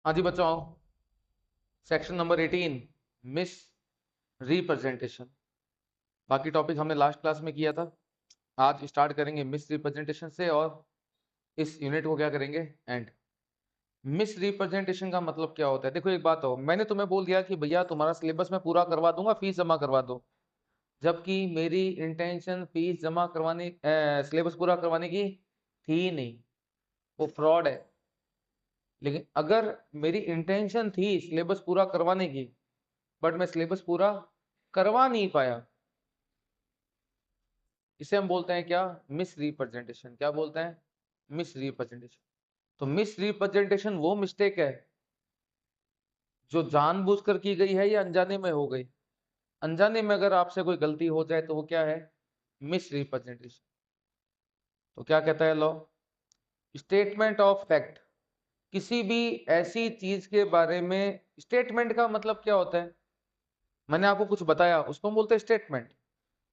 हाँ जी बच्चों, section number 18 miss representation. बाकी टॉपिक हमने लास्ट क्लास में किया था। आज स्टार्ट करेंगे मिस रिप्रेजेंटेशन से और इस यूनिट को क्या करेंगे एंड। मिस रिप्रेजेंटेशन का मतलब क्या होता है? देखो एक बात हो, मैंने तुम्हें बोल दिया कि भैया तुम्हारा सिलेबस मैं पूरा करवा दूंगा, फीस जमा करवा दो। जबकि मेरी इंटेंशन फीस जमा करवाने सिलेबस पूरा करवाने की थी नहीं, वो फ्रॉड है। लेकिन अगर मेरी इंटेंशन थी सिलेबस पूरा करवाने की बट मैं सिलेबस पूरा करवा नहीं पाया, इसे हम बोलते हैं क्या? Miss representation. क्या बोलते हैं? Miss representation. तो मिस रिप्रेजेंटेशन वो मिस्टेक है जो जानबूझकर की गई है या अनजाने में हो गई। अनजाने में अगर आपसे कोई गलती हो जाए तो वो क्या है? Miss representation. तो क्या कहता है लॉ? स्टेटमेंट ऑफ फैक्ट, किसी भी ऐसी चीज के बारे में। स्टेटमेंट का मतलब क्या होता है? मैंने आपको कुछ बताया, उसको हम बोलते हैं स्टेटमेंट।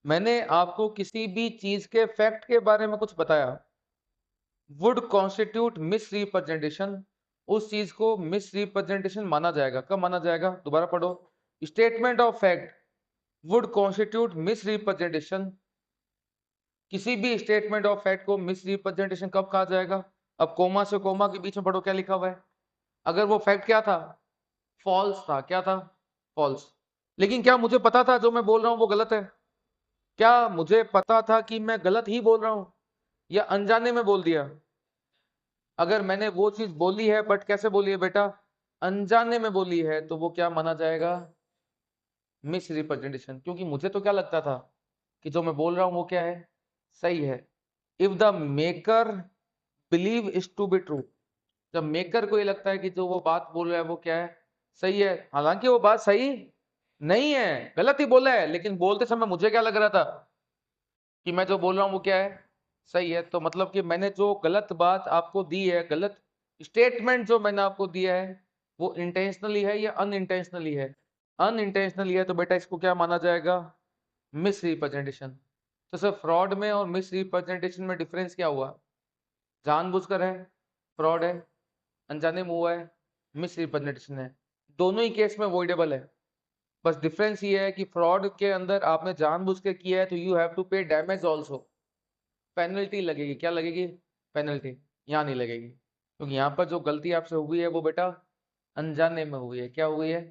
मैंने आपको किसी भी चीज के फैक्ट के बारे में कुछ बताया, वुड कॉन्स्टिट्यूट मिस रिप्रेजेंटेशन। उस चीज को मिस रिप्रेजेंटेशन माना जाएगा। कब माना जाएगा? दोबारा पढ़ो। Statement of fact would constitute miss representation. किसी भी स्टेटमेंट ऑफ फैक्ट को मिस रिप्रेजेंटेशन कब कहा जाएगा? अब कोमा से कोमा के बीच में पढ़ो क्या लिखा हुआ है। अगर वो फैक्ट क्या था? फॉल्स था। क्या था? फॉल्स। लेकिन क्या मुझे पता था जो मैं बोल रहा हूं वो गलत है? क्या मुझे पता था कि मैं गलत ही बोल रहा हूं या अनजाने में बोल दिया? अगर मैंने वो चीज बोली है बट कैसे बोली है बेटा? अनजाने में बोली है, तो वो क्या माना जाएगा? Miss representation. क्योंकि मुझे तो क्या लगता था कि जो मैं बोल रहा हूं वो क्या है? सही है। If the maker believe is to be true, जब मेकर को ये लगता है कि जो वो बात बोल रहा है वो क्या है? सही है, हालांकि वो बात सही नहीं है, गलत ही बोला है, लेकिन बोलते समय मुझे क्या लग रहा था कि मैं जो बोल रहा हूँ वो क्या है? सही है। तो मतलब कि मैंने जो गलत बात आपको दी है, गलत स्टेटमेंट जो मैंने आपको दिया है, वो इंटेंशनली है या अनइंटेंशनली है? अनइंटेंशनली है, तो बेटा इसको क्या माना जाएगा? Miss representation. तो सर फ्रॉड में और मिस रिप्रेजेंटेशन में डिफरेंस क्या हुआ? जानबूझकर है, फ्रॉड है, अनजाने में हुआ है, मिस रिप्रेजेंटेशन है। दोनों ही केस में अवॉइडेबल है। बस डिफरेंस ये है कि फ्रॉड के अंदर आपने जानबूझ के किया है तो यू हैव टू पे डैमेज ऑल्सो, पेनल्टी लगेगी। क्या लगेगी? पेनल्टी। यहाँ नहीं लगेगी, क्योंकि यहाँ पर जो गलती आपसे हुई है वो बेटा अनजाने में हुई है। क्या हुई है?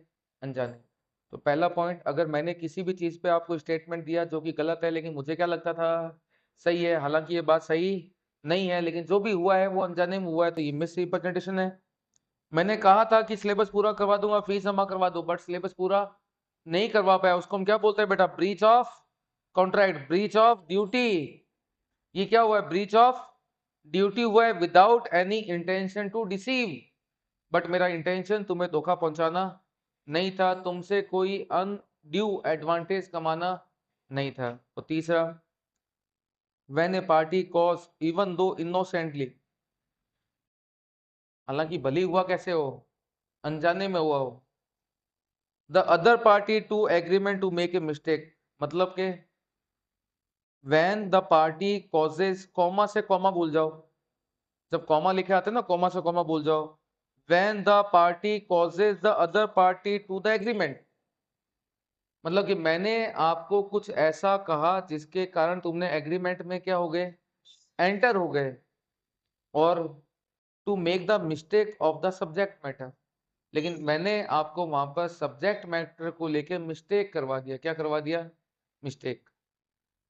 अनजाने। तो पहला पॉइंट, अगर मैंने किसी भी चीज पे आपको स्टेटमेंट दिया जो कि गलत है, लेकिन मुझे क्या लगता था सही है, हालांकि ये बात सही नहीं है, लेकिन जो भी हुआ है वो अनजाने में हुआ है, तो ये मिस रिप्रेजेंटेशन है। मैंने कहा था कि सिलेबस पूरा करवा दूंगा, फीस जमा करवा दो, बट सिलेबस पूरा नहीं करवा पाया, उसको हम क्या बोलते हैं बेटा? Breach of contract, breach of duty. ये क्या हुआ है? ब्रीच ऑफ ड्यूटी हुआ है without any intention to deceive. But मेरा इंटेंशन तुम्हें धोखा पहुंचाना नहीं था, तुमसे कोई अनड्यू एडवांटेज कमाना नहीं था। तो तीसरा, when a party cause even though innocently, हालांकि भली हुआ कैसे हो? अनजाने में हुआ हो। The other party to agreement to make a mistake, मतलब के when the party causes, comma से कॉमा भूल जाओ, जब कॉमा लिखे आते हैं ना, कॉमा से कॉमा भूल जाओ। When the party causes the other party to the agreement, मतलब कि मैंने आपको कुछ ऐसा कहा जिसके कारण तुमने एग्रीमेंट में क्या हो गए? एंटर हो गए। और to make the mistake of the subject matter, लेकिन मैंने आपको वहां पर सब्जेक्ट मैटर को लेकर मिस्टेक करवा दिया। क्या करवा दिया? मिस्टेक।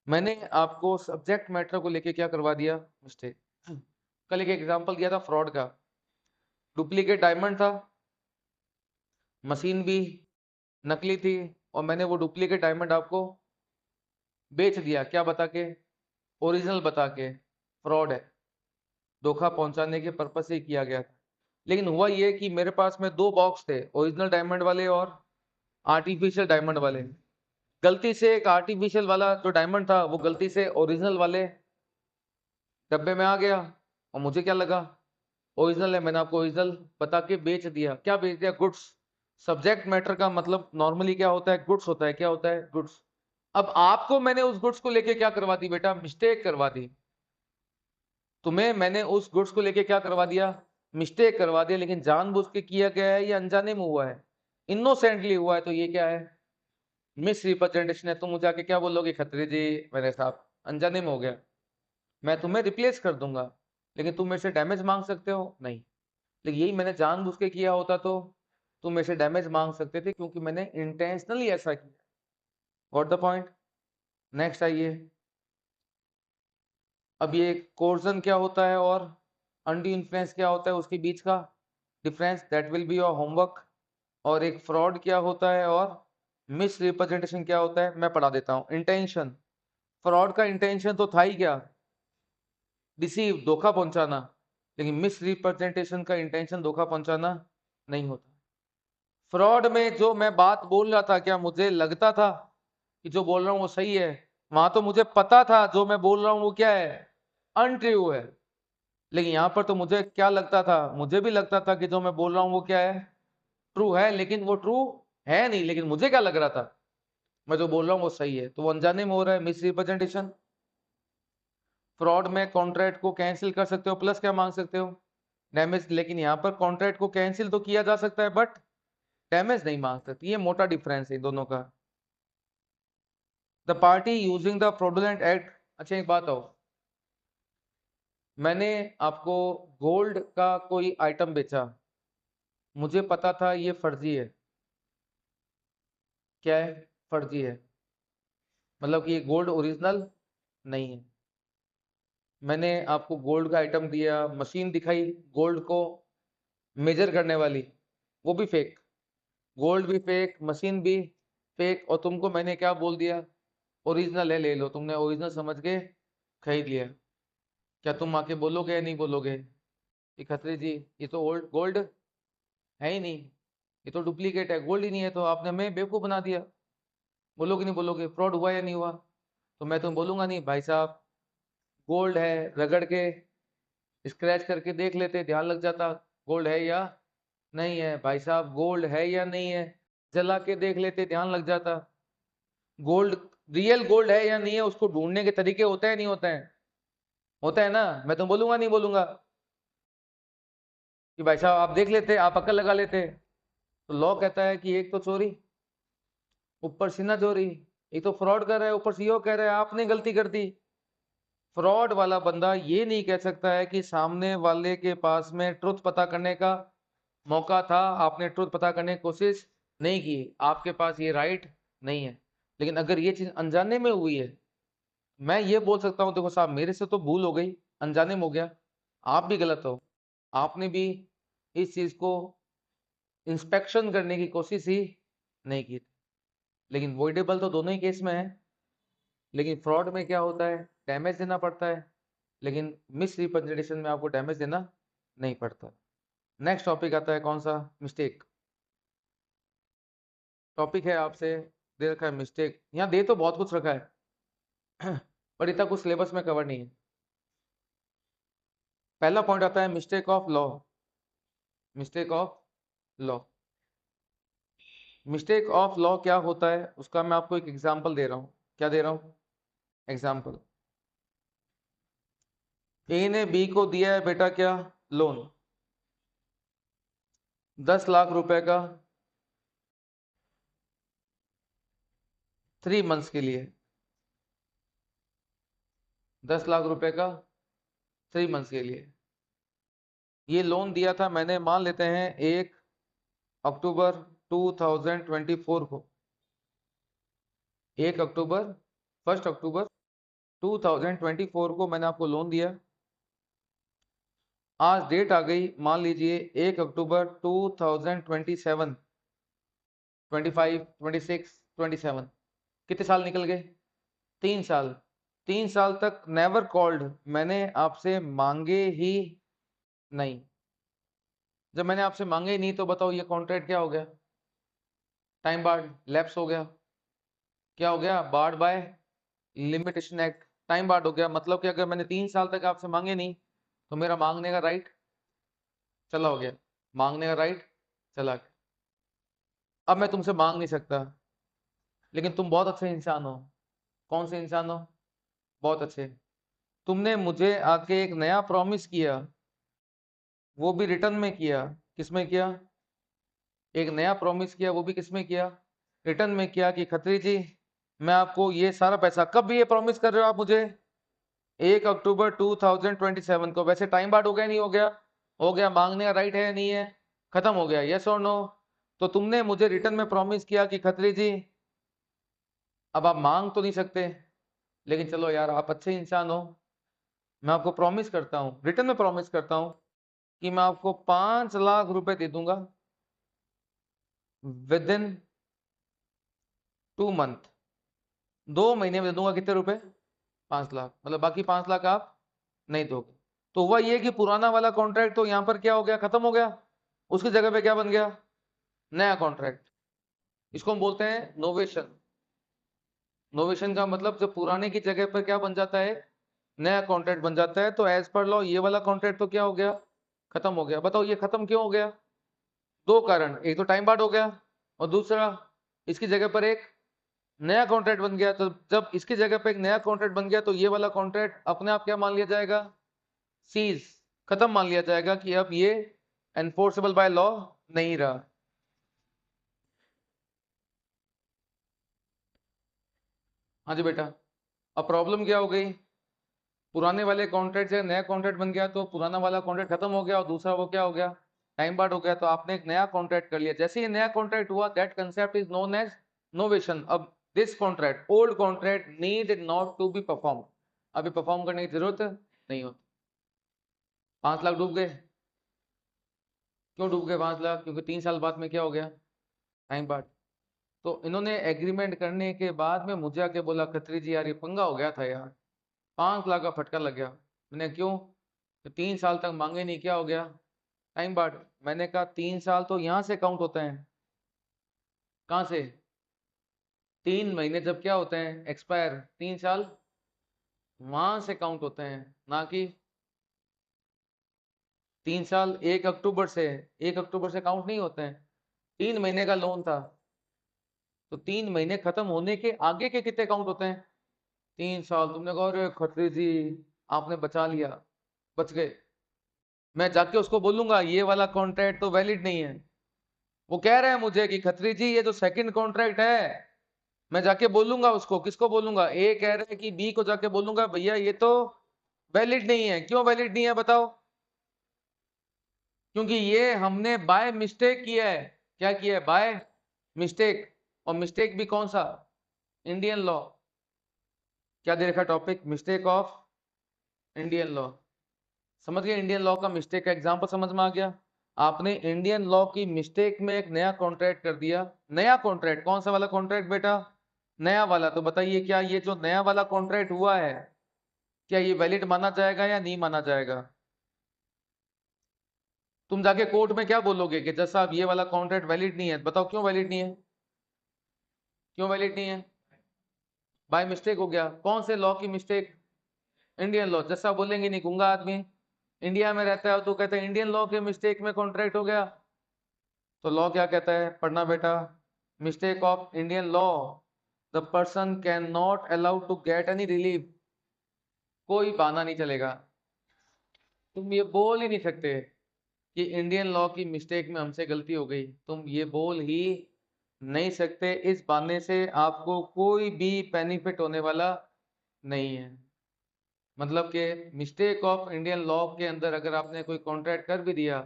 मैंने आपको सब्जेक्ट मैटर को लेके क्या करवा दिया? मिस्टेक। कल एक एग्जांपल दिया था फ्रॉड का। डुप्लीकेट डायमंड था, मशीन भी नकली थी, और मैंने वो डुप्लीकेट डायमंड आपको बेच दिया। क्या बता के? ओरिजिनल बता के। फ्रॉड है, धोखा पहुंचाने के पर्पस से किया गया था। लेकिन हुआ ये कि मेरे पास में दो बॉक्स थे, ओरिजिनल डायमंड वाले और आर्टिफिशियल डायमंड वाले। गलती से एक आर्टिफिशियल वाला जो डायमंड था वो गलती से ओरिजिनल वाले डब्बे में आ गया, और मुझे क्या लगा ओरिजिनल है, मैंने आपको ओरिजिनल बता के बेच दिया। क्या बेच दिया? गुड्स। सब्जेक्ट मैटर का मतलब नॉर्मली क्या होता है? गुड्स होता है। क्या होता है? गुड्स। अब आपको मैंने उस गुड्स को लेके क्या करवा दी बेटा? मिस्टेक करवा दी। तुम्हें मैंने उस गुड्स को लेके क्या करवा दिया? मिस्टेक करवा दिया, लेकिन जानबूझ के किया गया है या अनजाने में हुआ है, इनोसेंटली हुआ है, तो ये क्या है? मिस रिप्रेजेंटेशन है। तुम मुझे आके क्या बोलोगे, खत्री जी मेरे साथ अनजाने में हो गया, मैं तुम्हें रिप्लेस कर दूंगा, लेकिन तुम मेरे से डैमेज मांग सकते हो नहीं। लेकिन यही मैंने जानबूझ के किया होता तो तुम मेरे से डैमेज मांग सकते थे, क्योंकि मैंने इंटेंशनली ऐसा किया। What the point? नेक्स्ट आइए। अब ये कोर्जन क्या होता है और अनड्यू इन्फ्लुएंस क्या होता है, उसके बीच का difference, that will be your homework. और एक फ्रॉड क्या होता है और मिस रिप्रेजेंटेशन क्या होता है, मैं पढ़ा देता हूं। इंटेंशन, फ्रॉड का इंटेंशन तो था ही क्या, डिसीव, धोखा पहुंचाना। लेकिन मिस रिप्रेजेंटेशन का इंटेंशन धोखा पहुंचाना नहीं होता। फ्रॉड में जो मैं बात बोल रहा था, क्या मुझे लगता था कि जो बोल रहा हूं वो सही है? वहां तो मुझे पता था जो मैं बोल रहा हूं वो क्या है, अनट्रू है। लेकिन यहां पर तो मुझे क्या लगता था, मुझे भी लगता था कि जो मैं बोल रहा हूं वो क्या है, ट्रू है, लेकिन वो ट्रू है नहीं। लेकिन मुझे क्या लग रहा था, मैं जो बोल रहा हूँ वो सही है, तो वो अनजाने में हो रहा है, मिस रिप्रेजेंटेशन। फ्रॉड में कॉन्ट्रैक्ट को कैंसिल कर सकते हो, प्लस क्या मांग सकते हो, डैमेज। लेकिन यहाँ पर कॉन्ट्रैक्ट को कैंसिल तो किया जा सकता है, बट डैमेज नहीं मांग सकते। ये मोटा डिफरेंस है दोनों का। The party using the fraudulent act. अच्छा एक बात हो, मैंने आपको गोल्ड का कोई आइटम बेचा, मुझे पता था ये फर्जी है। क्या है? फर्जी है, मतलब कि ये गोल्ड ओरिजिनल नहीं है। मैंने आपको गोल्ड का आइटम दिया, मशीन दिखाई गोल्ड को मेजर करने वाली, वो भी फेक, गोल्ड भी फेक, मशीन भी फेक, और तुमको मैंने क्या बोल दिया, ओरिजिनल है ले लो। तुमने ओरिजिनल समझ के खरीद लिया। क्या तुम आके बोलोगे या नहीं बोलोगे कि खत्री जी ये तो ओल्ड गोल्ड है ही नहीं, ये तो डुप्लीकेट है, गोल्ड ही नहीं है, तो आपने हमें बेवकूफ बना दिया? बोलोगे नहीं बोलोगे? फ्रॉड हुआ या नहीं हुआ? तो मैं तुम बोलूंगा नहीं भाई साहब, गोल्ड है, रगड़ के स्क्रैच करके देख लेते, ध्यान लग जाता गोल्ड है या नहीं है। भाई साहब गोल्ड है या नहीं है, जला के देख लेते, ध्यान लग जाता। गोल्ड, रियल गोल्ड है या नहीं है, उसको ढूंढने के तरीके होते हैं नहीं होते हैं? होता है ना। मैं तो बोलूंगा नहीं बोलूंगा कि भाई साहब आप देख लेते, आप अक्ल लगा लेते। तो लॉ कहता है कि एक तो चोरी, ऊपर से ना चोरी, एक तो फ्रॉड कर रहा है, ऊपर से यो कह रहा है आपने गलती कर दी। फ्रॉड वाला बंदा ये नहीं कह सकता है कि सामने वाले के पास में ट्रुथ पता करने का मौका था, आपने ट्रुथ पता करने की कोशिश नहीं की, आपके पास ये राइट नहीं है। लेकिन अगर ये चीज अनजाने में हुई है, मैं ये बोल सकता हूँ देखो साहब मेरे से तो भूल हो गई, अनजाने में हो गया, आप भी गलत हो, आपने भी इस चीज को इंस्पेक्शन करने की कोशिश ही नहीं की थी। लेकिन वोइडेबल तो दोनों ही केस में है। लेकिन फ्रॉड में क्या होता है, डैमेज देना पड़ता है, लेकिन मिस रिप्रेजेंटेशन में आपको डैमेज देना नहीं पड़ता। नेक्स्ट टॉपिक आता है कौन सा, मिस्टेक। टॉपिक है आपसे दे रखा है मिस्टेक, यहाँ दे तो बहुत कुछ रखा है पर इतना कुछ सिलेबस में कवर नहीं है। पहला पॉइंट आता है mistake of law. Mistake of law, mistake of law क्या होता है उसका मैं आपको एक एग्जांपल दे रहा हूँ। क्या दे रहा हूँ? एग्जांपल। ए ने बी को दिया है बेटा क्या, लोन, 10 लाख रुपए का 3 मंथ्स के लिए, 10 लाख रुपए का 3 मंथ्स के लिए। ये लोन दिया था मैंने, मान लेते हैं 1 अक्टूबर 2024 को, 1 अक्टूबर, 1 अक्टूबर 2024 को मैंने आपको लोन दिया। आज डेट आ गई, मान लीजिए 1 अक्टूबर 2027, 25, 26, 27, कितने साल निकल गए? 3 साल। 3 साल तक नेवर कॉल्ड, मैंने आपसे मांगे ही नहीं। जब मैंने आपसे मांगे ही नहीं तो बताओ ये कॉन्ट्रैक्ट क्या हो गया, टाइम बार्ड, लैप्स हो गया। क्या हो गया? Barred by limitation act, time barred हो गया। मतलब कि अगर मैंने 3 साल तक आपसे मांगे नहीं तो मेरा मांगने का राइट चला हो गया, मांगने का राइट चला गया। अब मैं तुमसे मांग नहीं सकता, लेकिन तुम बहुत अच्छे इंसान हो। कौन से इंसान हो? बहुत अच्छे। तुमने मुझे आके एक नया प्रॉमिस किया वो भी रिटर्न में किया। किसमें किया? एक नया प्रॉमिस किया, वो भी किसमें किया? रिटर्न में किया कि खत्री जी मैं आपको ये सारा पैसा, कब ये प्रॉमिस कर रहे हो आप मुझे? 1 अक्टूबर 2027 को। वैसे टाइम बाद हो गया नहीं हो गया? हो गया। मांगने का राइट है या नहीं है? खत्म हो गया। यस और नो? तो तुमने मुझे रिटर्न में प्रॉमिस किया कि खत्री जी अब आप मांग तो नहीं सकते, लेकिन चलो यार आप अच्छे इंसान हो, मैं आपको प्रॉमिस करता हूँ, रिटर्न में प्रॉमिस करता हूँ कि मैं आपको 5 लाख रुपए दे दूंगा विद इन 2 मंथ। 2 महीने में दे दूंगा। कितने रुपए? 5 लाख। मतलब बाकी 5 लाख आप नहीं दोगे। तो हुआ ये कि पुराना वाला कॉन्ट्रैक्ट तो यहाँ पर क्या हो गया? खत्म हो गया। उसकी जगह पे क्या बन गया? नया कॉन्ट्रैक्ट। इसको हम बोलते हैं नोवेशन। नोवेशन का मतलब जब पुराने की जगह पर क्या बन जाता है? नया कॉन्ट्रैक्ट बन जाता है। तो एज पर लॉ ये वाला कॉन्ट्रैक्ट तो क्या हो गया? खत्म हो गया। बताओ ये खत्म क्यों हो गया? दो कारण, एक तो टाइम बाद हो गया और दूसरा इसकी जगह पर एक नया कॉन्ट्रैक्ट बन गया। तो जब इसकी जगह पर एक नया कॉन्ट्रैक्ट बन गया तो ये वाला कॉन्ट्रैक्ट अपने आप क्या मान लिया जाएगा? सीज, खत्म मान लिया जाएगा कि अब ये एनफोर्सेबल बाय लॉ नहीं रहा। हाँ जी बेटा। अब प्रॉब्लम क्या हो गई? पुराने वाले कॉन्ट्रैक्ट से नया कॉन्ट्रैक्ट बन गया तो पुराना वाला कॉन्ट्रैक्ट खत्म हो गया और दूसरा वो क्या हो गया? टाइम बाद हो गया। तो आपने एक नया कॉन्ट्रैक्ट कर लिया। जैसे ये नया कॉन्ट्रैक्ट हुआ that concept is known as novation. अब this contract, old contract need not to be perform. अभी परफॉर्म करने की जरूरत नहीं होती। 5 लाख डूब गए। क्यों डूब गए 5 लाख? क्योंकि 3 साल बाद में क्या हो गया? टाइम बाद। तो इन्होंने एग्रीमेंट करने के बाद में मुझे आके बोला खत्री जी यार ये पंगा हो गया था यार, 5 लाख का फटका लग गया। मैंने क्यों? तो 3 साल तक मांगे नहीं, क्या हो गया? टाइम बाद। मैंने कहा 3 साल तो यहाँ से काउंट होते हैं। कहाँ से? 3 महीने जब क्या होते हैं? एक्सपायर। 3 साल वहां से काउंट होते हैं, ना कि 3 साल 1 अक्टूबर से। 1 अक्टूबर से काउंट नहीं होते हैं। 3 महीने का लोन था तो 3 महीने खत्म होने के आगे के कितने काउंट होते हैं? 3 साल। तुमने कहा अरे खत्री जी आपने बचा लिया, बच गए। मैं जाके उसको बोलूंगा ये वाला कॉन्ट्रैक्ट तो वैलिड नहीं है। वो कह रहा है मुझे कि खत्री जी ये जो सेकंड कॉन्ट्रैक्ट है, मैं जाके बोलूंगा उसको। किसको बोलूंगा? ए कह रहे हैं कि बी को जाके बोलूंगा भैया ये तो वैलिड नहीं है। क्यों वैलिड नहीं है बताओ? क्योंकि ये हमने बाय मिस्टेक किया है। क्या किया है? By mistake. और मिस्टेक भी कौन सा? Indian law. क्या दे रखा topic? Mistake of Indian law. समझ गए? इंडियन लॉ का मिस्टेक का एग्जांपल समझ में आ गया? आपने इंडियन लॉ की मिस्टेक में एक नया कॉन्ट्रैक्ट कर दिया। नया कॉन्ट्रैक्ट कौन सा वाला कॉन्ट्रैक्ट बेटा? नया वाला। तो बताइए क्या ये जो नया वाला कॉन्ट्रैक्ट हुआ है क्या ये वैलिड माना जाएगा या नहीं माना जाएगा? तुम जाके कोर्ट में क्या बोलोगे कि जज साहब ये वाला कॉन्ट्रैक्ट वैलिड नहीं है। बताओ क्यों वैलिड नहीं है? क्यों वैलिड नहीं है? बाय मिस्टेक हो गया। कौन से लॉ की मिस्टेक? Indian law. जज साहब बोलेंगे नहीं, गूंगा आदमी इंडिया में रहता है तो कहते हैं इंडियन लॉ के मिस्टेक में कॉन्ट्रैक्ट हो गया। तो लॉ क्या कहता है? पढ़ना बेटा। Mistake of Indian law, the person can not allowed to get any relief. कोई बहाना नहीं चलेगा। तुम ये बोल ही नहीं सकते कि इंडियन लॉ की मिस्टेक में हमसे गलती हो गई। तुम ये बोल ही नहीं सकते। इस बहाने से आपको कोई भी बेनिफिट होने वाला नहीं है। मतलब कि मिस्टेक ऑफ इंडियन लॉ के अंदर अगर आपने कोई कॉन्ट्रैक्ट कर भी दिया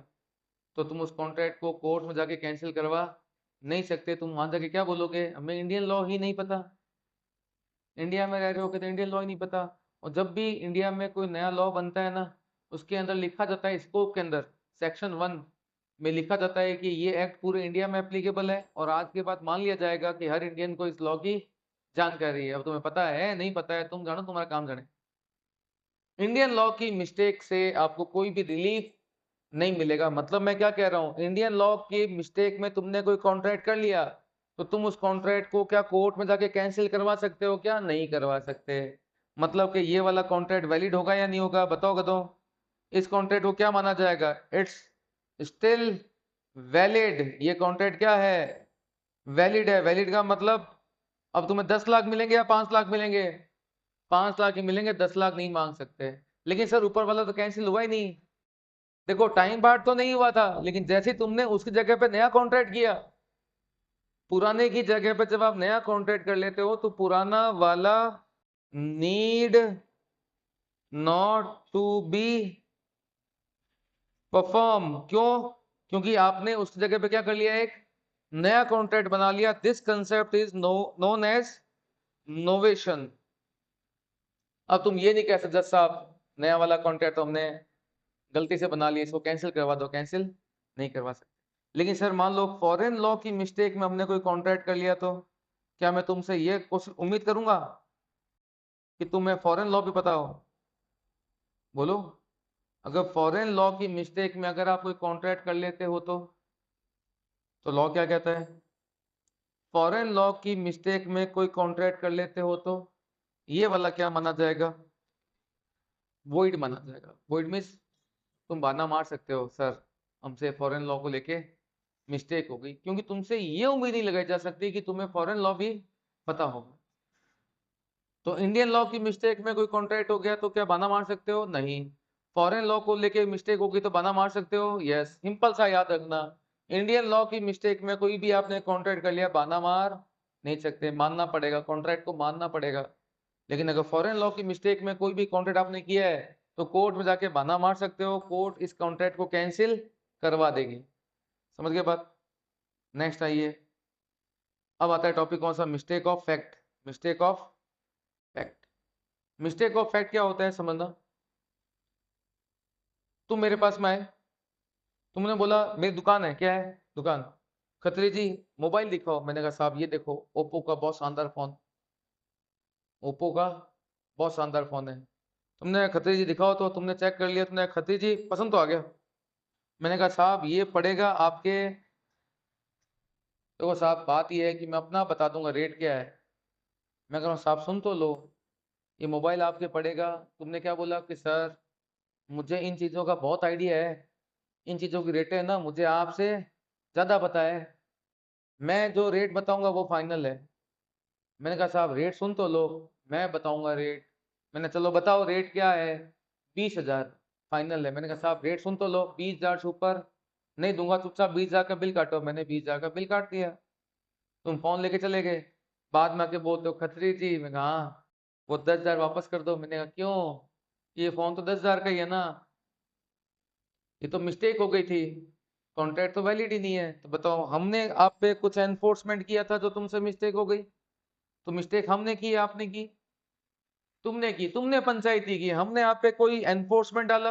तो तुम उस कॉन्ट्रैक्ट को कोर्ट में जाके कैंसिल करवा नहीं सकते। तुम वहां जाके क्या बोलोगे? हमें इंडियन लॉ ही नहीं पता। इंडिया में रह रहे हो, कहते इंडियन लॉ ही नहीं पता। और जब भी इंडिया में कोई नया लॉ बनता है ना, उसके अंदर लिखा जाता है, स्कोप के अंदर सेक्शन 1 में लिखा जाता है कि ये एक्ट पूरे इंडिया में एप्लीकेबल है और आज के बाद मान लिया जाएगा कि हर इंडियन को इस लॉ की जानकारी है। अब तुम्हें पता है नहीं पता है तुम जानो, तुम्हारा काम जाने। इंडियन लॉ की मिस्टेक से आपको कोई भी रिलीफ नहीं मिलेगा। मतलब मैं क्या कह रहा हूं, इंडियन लॉ की मिस्टेक में तुमने कोई कॉन्ट्रैक्ट कर लिया तो तुम उस कॉन्ट्रैक्ट को क्या कोर्ट में जाके कैंसिल करवा सकते हो? क्या नहीं करवा सकते। मतलब कि ये वाला कॉन्ट्रैक्ट वैलिड होगा या नहीं होगा? बताओ तो। इस कॉन्ट्रैक्ट को क्या माना जाएगा? It's still valid. ये कॉन्ट्रैक्ट क्या है? वैलिड है। वैलिड का मतलब अब तुम्हें 10 लाख मिलेंगे या 5 लाख मिलेंगे? 5 लाख ही मिलेंगे, 10 लाख नहीं मांग सकते। लेकिन सर ऊपर वाला तो कैंसिल हुआ ही नहीं। देखो टाइम बार्ट तो नहीं हुआ था, लेकिन जैसे तुमने उसकी जगह पे नया कॉन्ट्रैक्ट किया, पुराने की जगह पे जब आप नया कॉन्ट्रैक्ट कर लेते हो तो पुराना वाला need not to be perform. क्यों? क्योंकि आपने उसकी जगह पे क्या कर लिया, एक नया कॉन्ट्रैक्ट बना लिया। This concept is known as novation. अब तुम ये नहीं कह सकते जज साहब नया वाला कॉन्ट्रैक्ट तो हमने गलती से बना लिया, इसको कैंसिल करवा दो। कैंसिल नहीं करवा सकते। लेकिन सर मान लो फॉरेन लॉ की मिस्टेक में हमने कोई कॉन्ट्रैक्ट कर लिया, तो क्या मैं तुमसे ये उम्मीद करूंगा कि तुम्हें फॉरेन लॉ भी पता हो? बोलो। अगर फॉरेन लॉ की मिस्टेक में अगर आप कोई कॉन्ट्रैक्ट कर लेते हो तो लॉ क्या कहता है? फॉरेन लॉ की मिस्टेक में कोई कॉन्ट्रैक्ट कर लेते हो तो ये वाला क्या माना जाएगा? वॉइड माना जाएगा। वॉइड मीन्स तुम बहाना मार सकते हो, सर हमसे फॉरेन लॉ को लेके मिस्टेक हो गई, क्योंकि तुमसे ये उम्मीद नहीं लगाई जा सकती कि तुम्हें फॉरेन लॉ भी पता होगा। तो इंडियन लॉ की मिस्टेक में कोई कॉन्ट्रैक्ट हो गया तो क्या बहाना मार सकते हो? नहीं। फॉरेन लॉ को लेके मिस्टेक होगी तो बहाना मार सकते हो? यस। सिंपल सा याद रखना, इंडियन लॉ की मिस्टेक में कोई भी आपने कॉन्ट्रैक्ट कर लिया, बहाना मार नहीं सकते, मानना पड़ेगा, कॉन्ट्रैक्ट को मानना पड़ेगा। लेकिन अगर फॉरेन लॉ की मिस्टेक में कोई भी कॉन्ट्रैक्ट आपने किया है तो कोर्ट में जाके बहाना मार सकते हो, कोर्ट इस कॉन्ट्रैक्ट को कैंसिल करवा देगी। समझ गए बात? नेक्स्ट आइए, अब आता है टॉपिक कौन सा? Mistake of fact. Mistake of fact. Mistake of fact क्या होता है समझना। तुम मेरे पास में आए, तुमने बोला मेरी दुकान है, क्या है दुकान? खत्री जी मोबाइल दिखाओ। मैंने कहा साहब ये देखो ओप्पो का बहुत शानदार फोन, ओप्पो का बहुत शानदार फोन है। तुमने खत्री जी दिखाओ, तो तुमने चेक कर लिया, तुमने खत्री जी पसंद तो आ गया। मैंने कहा साहब ये पड़ेगा आपके, देखो साहब बात ये है कि मैं अपना बता दूंगा रेट क्या है। मैं कह रहा हूँ साहब सुन तो लो, ये मोबाइल आपके पड़ेगा। तुमने क्या बोला कि सर मुझे इन चीज़ों का बहुत आइडिया है, इन चीज़ों की रेटें ना मुझे आपसे ज़्यादा पता है, मैं जो रेट बताऊंगा वो फाइनल है। मैंने कहा साहब रेट सुन तो लो, मैं बताऊंगा रेट। मैंने चलो बताओ रेट क्या है? 20,000 फाइनल है। मैंने कहा साहब रेट सुन तो लो, 20,000 से ऊपर नहीं दूंगा, चुपचाप 20,000 का बिल काटो। मैंने 20,000 का बिल काट दिया। तुम फोन लेके चले गए, बाद में आके बोलते हो खत्री जी। मैं कहा हाँ, वो 10,000 वापस कर दो। मैंने कहा क्यों? ये फोन तो 10,000 का ही है ना, ये तो मिस्टेक हो गई थी, कॉन्ट्रैक्ट तो वैलिड ही नहीं है। तो बताओ हमने आप पे कुछ एनफोर्समेंट किया था जो तुमसे मिस्टेक हो गई? तो मिस्टेक हमने की आपने की? तुमने की, तुमने पंचायती की। हमने आप पे कोई एनफोर्समेंट डाला,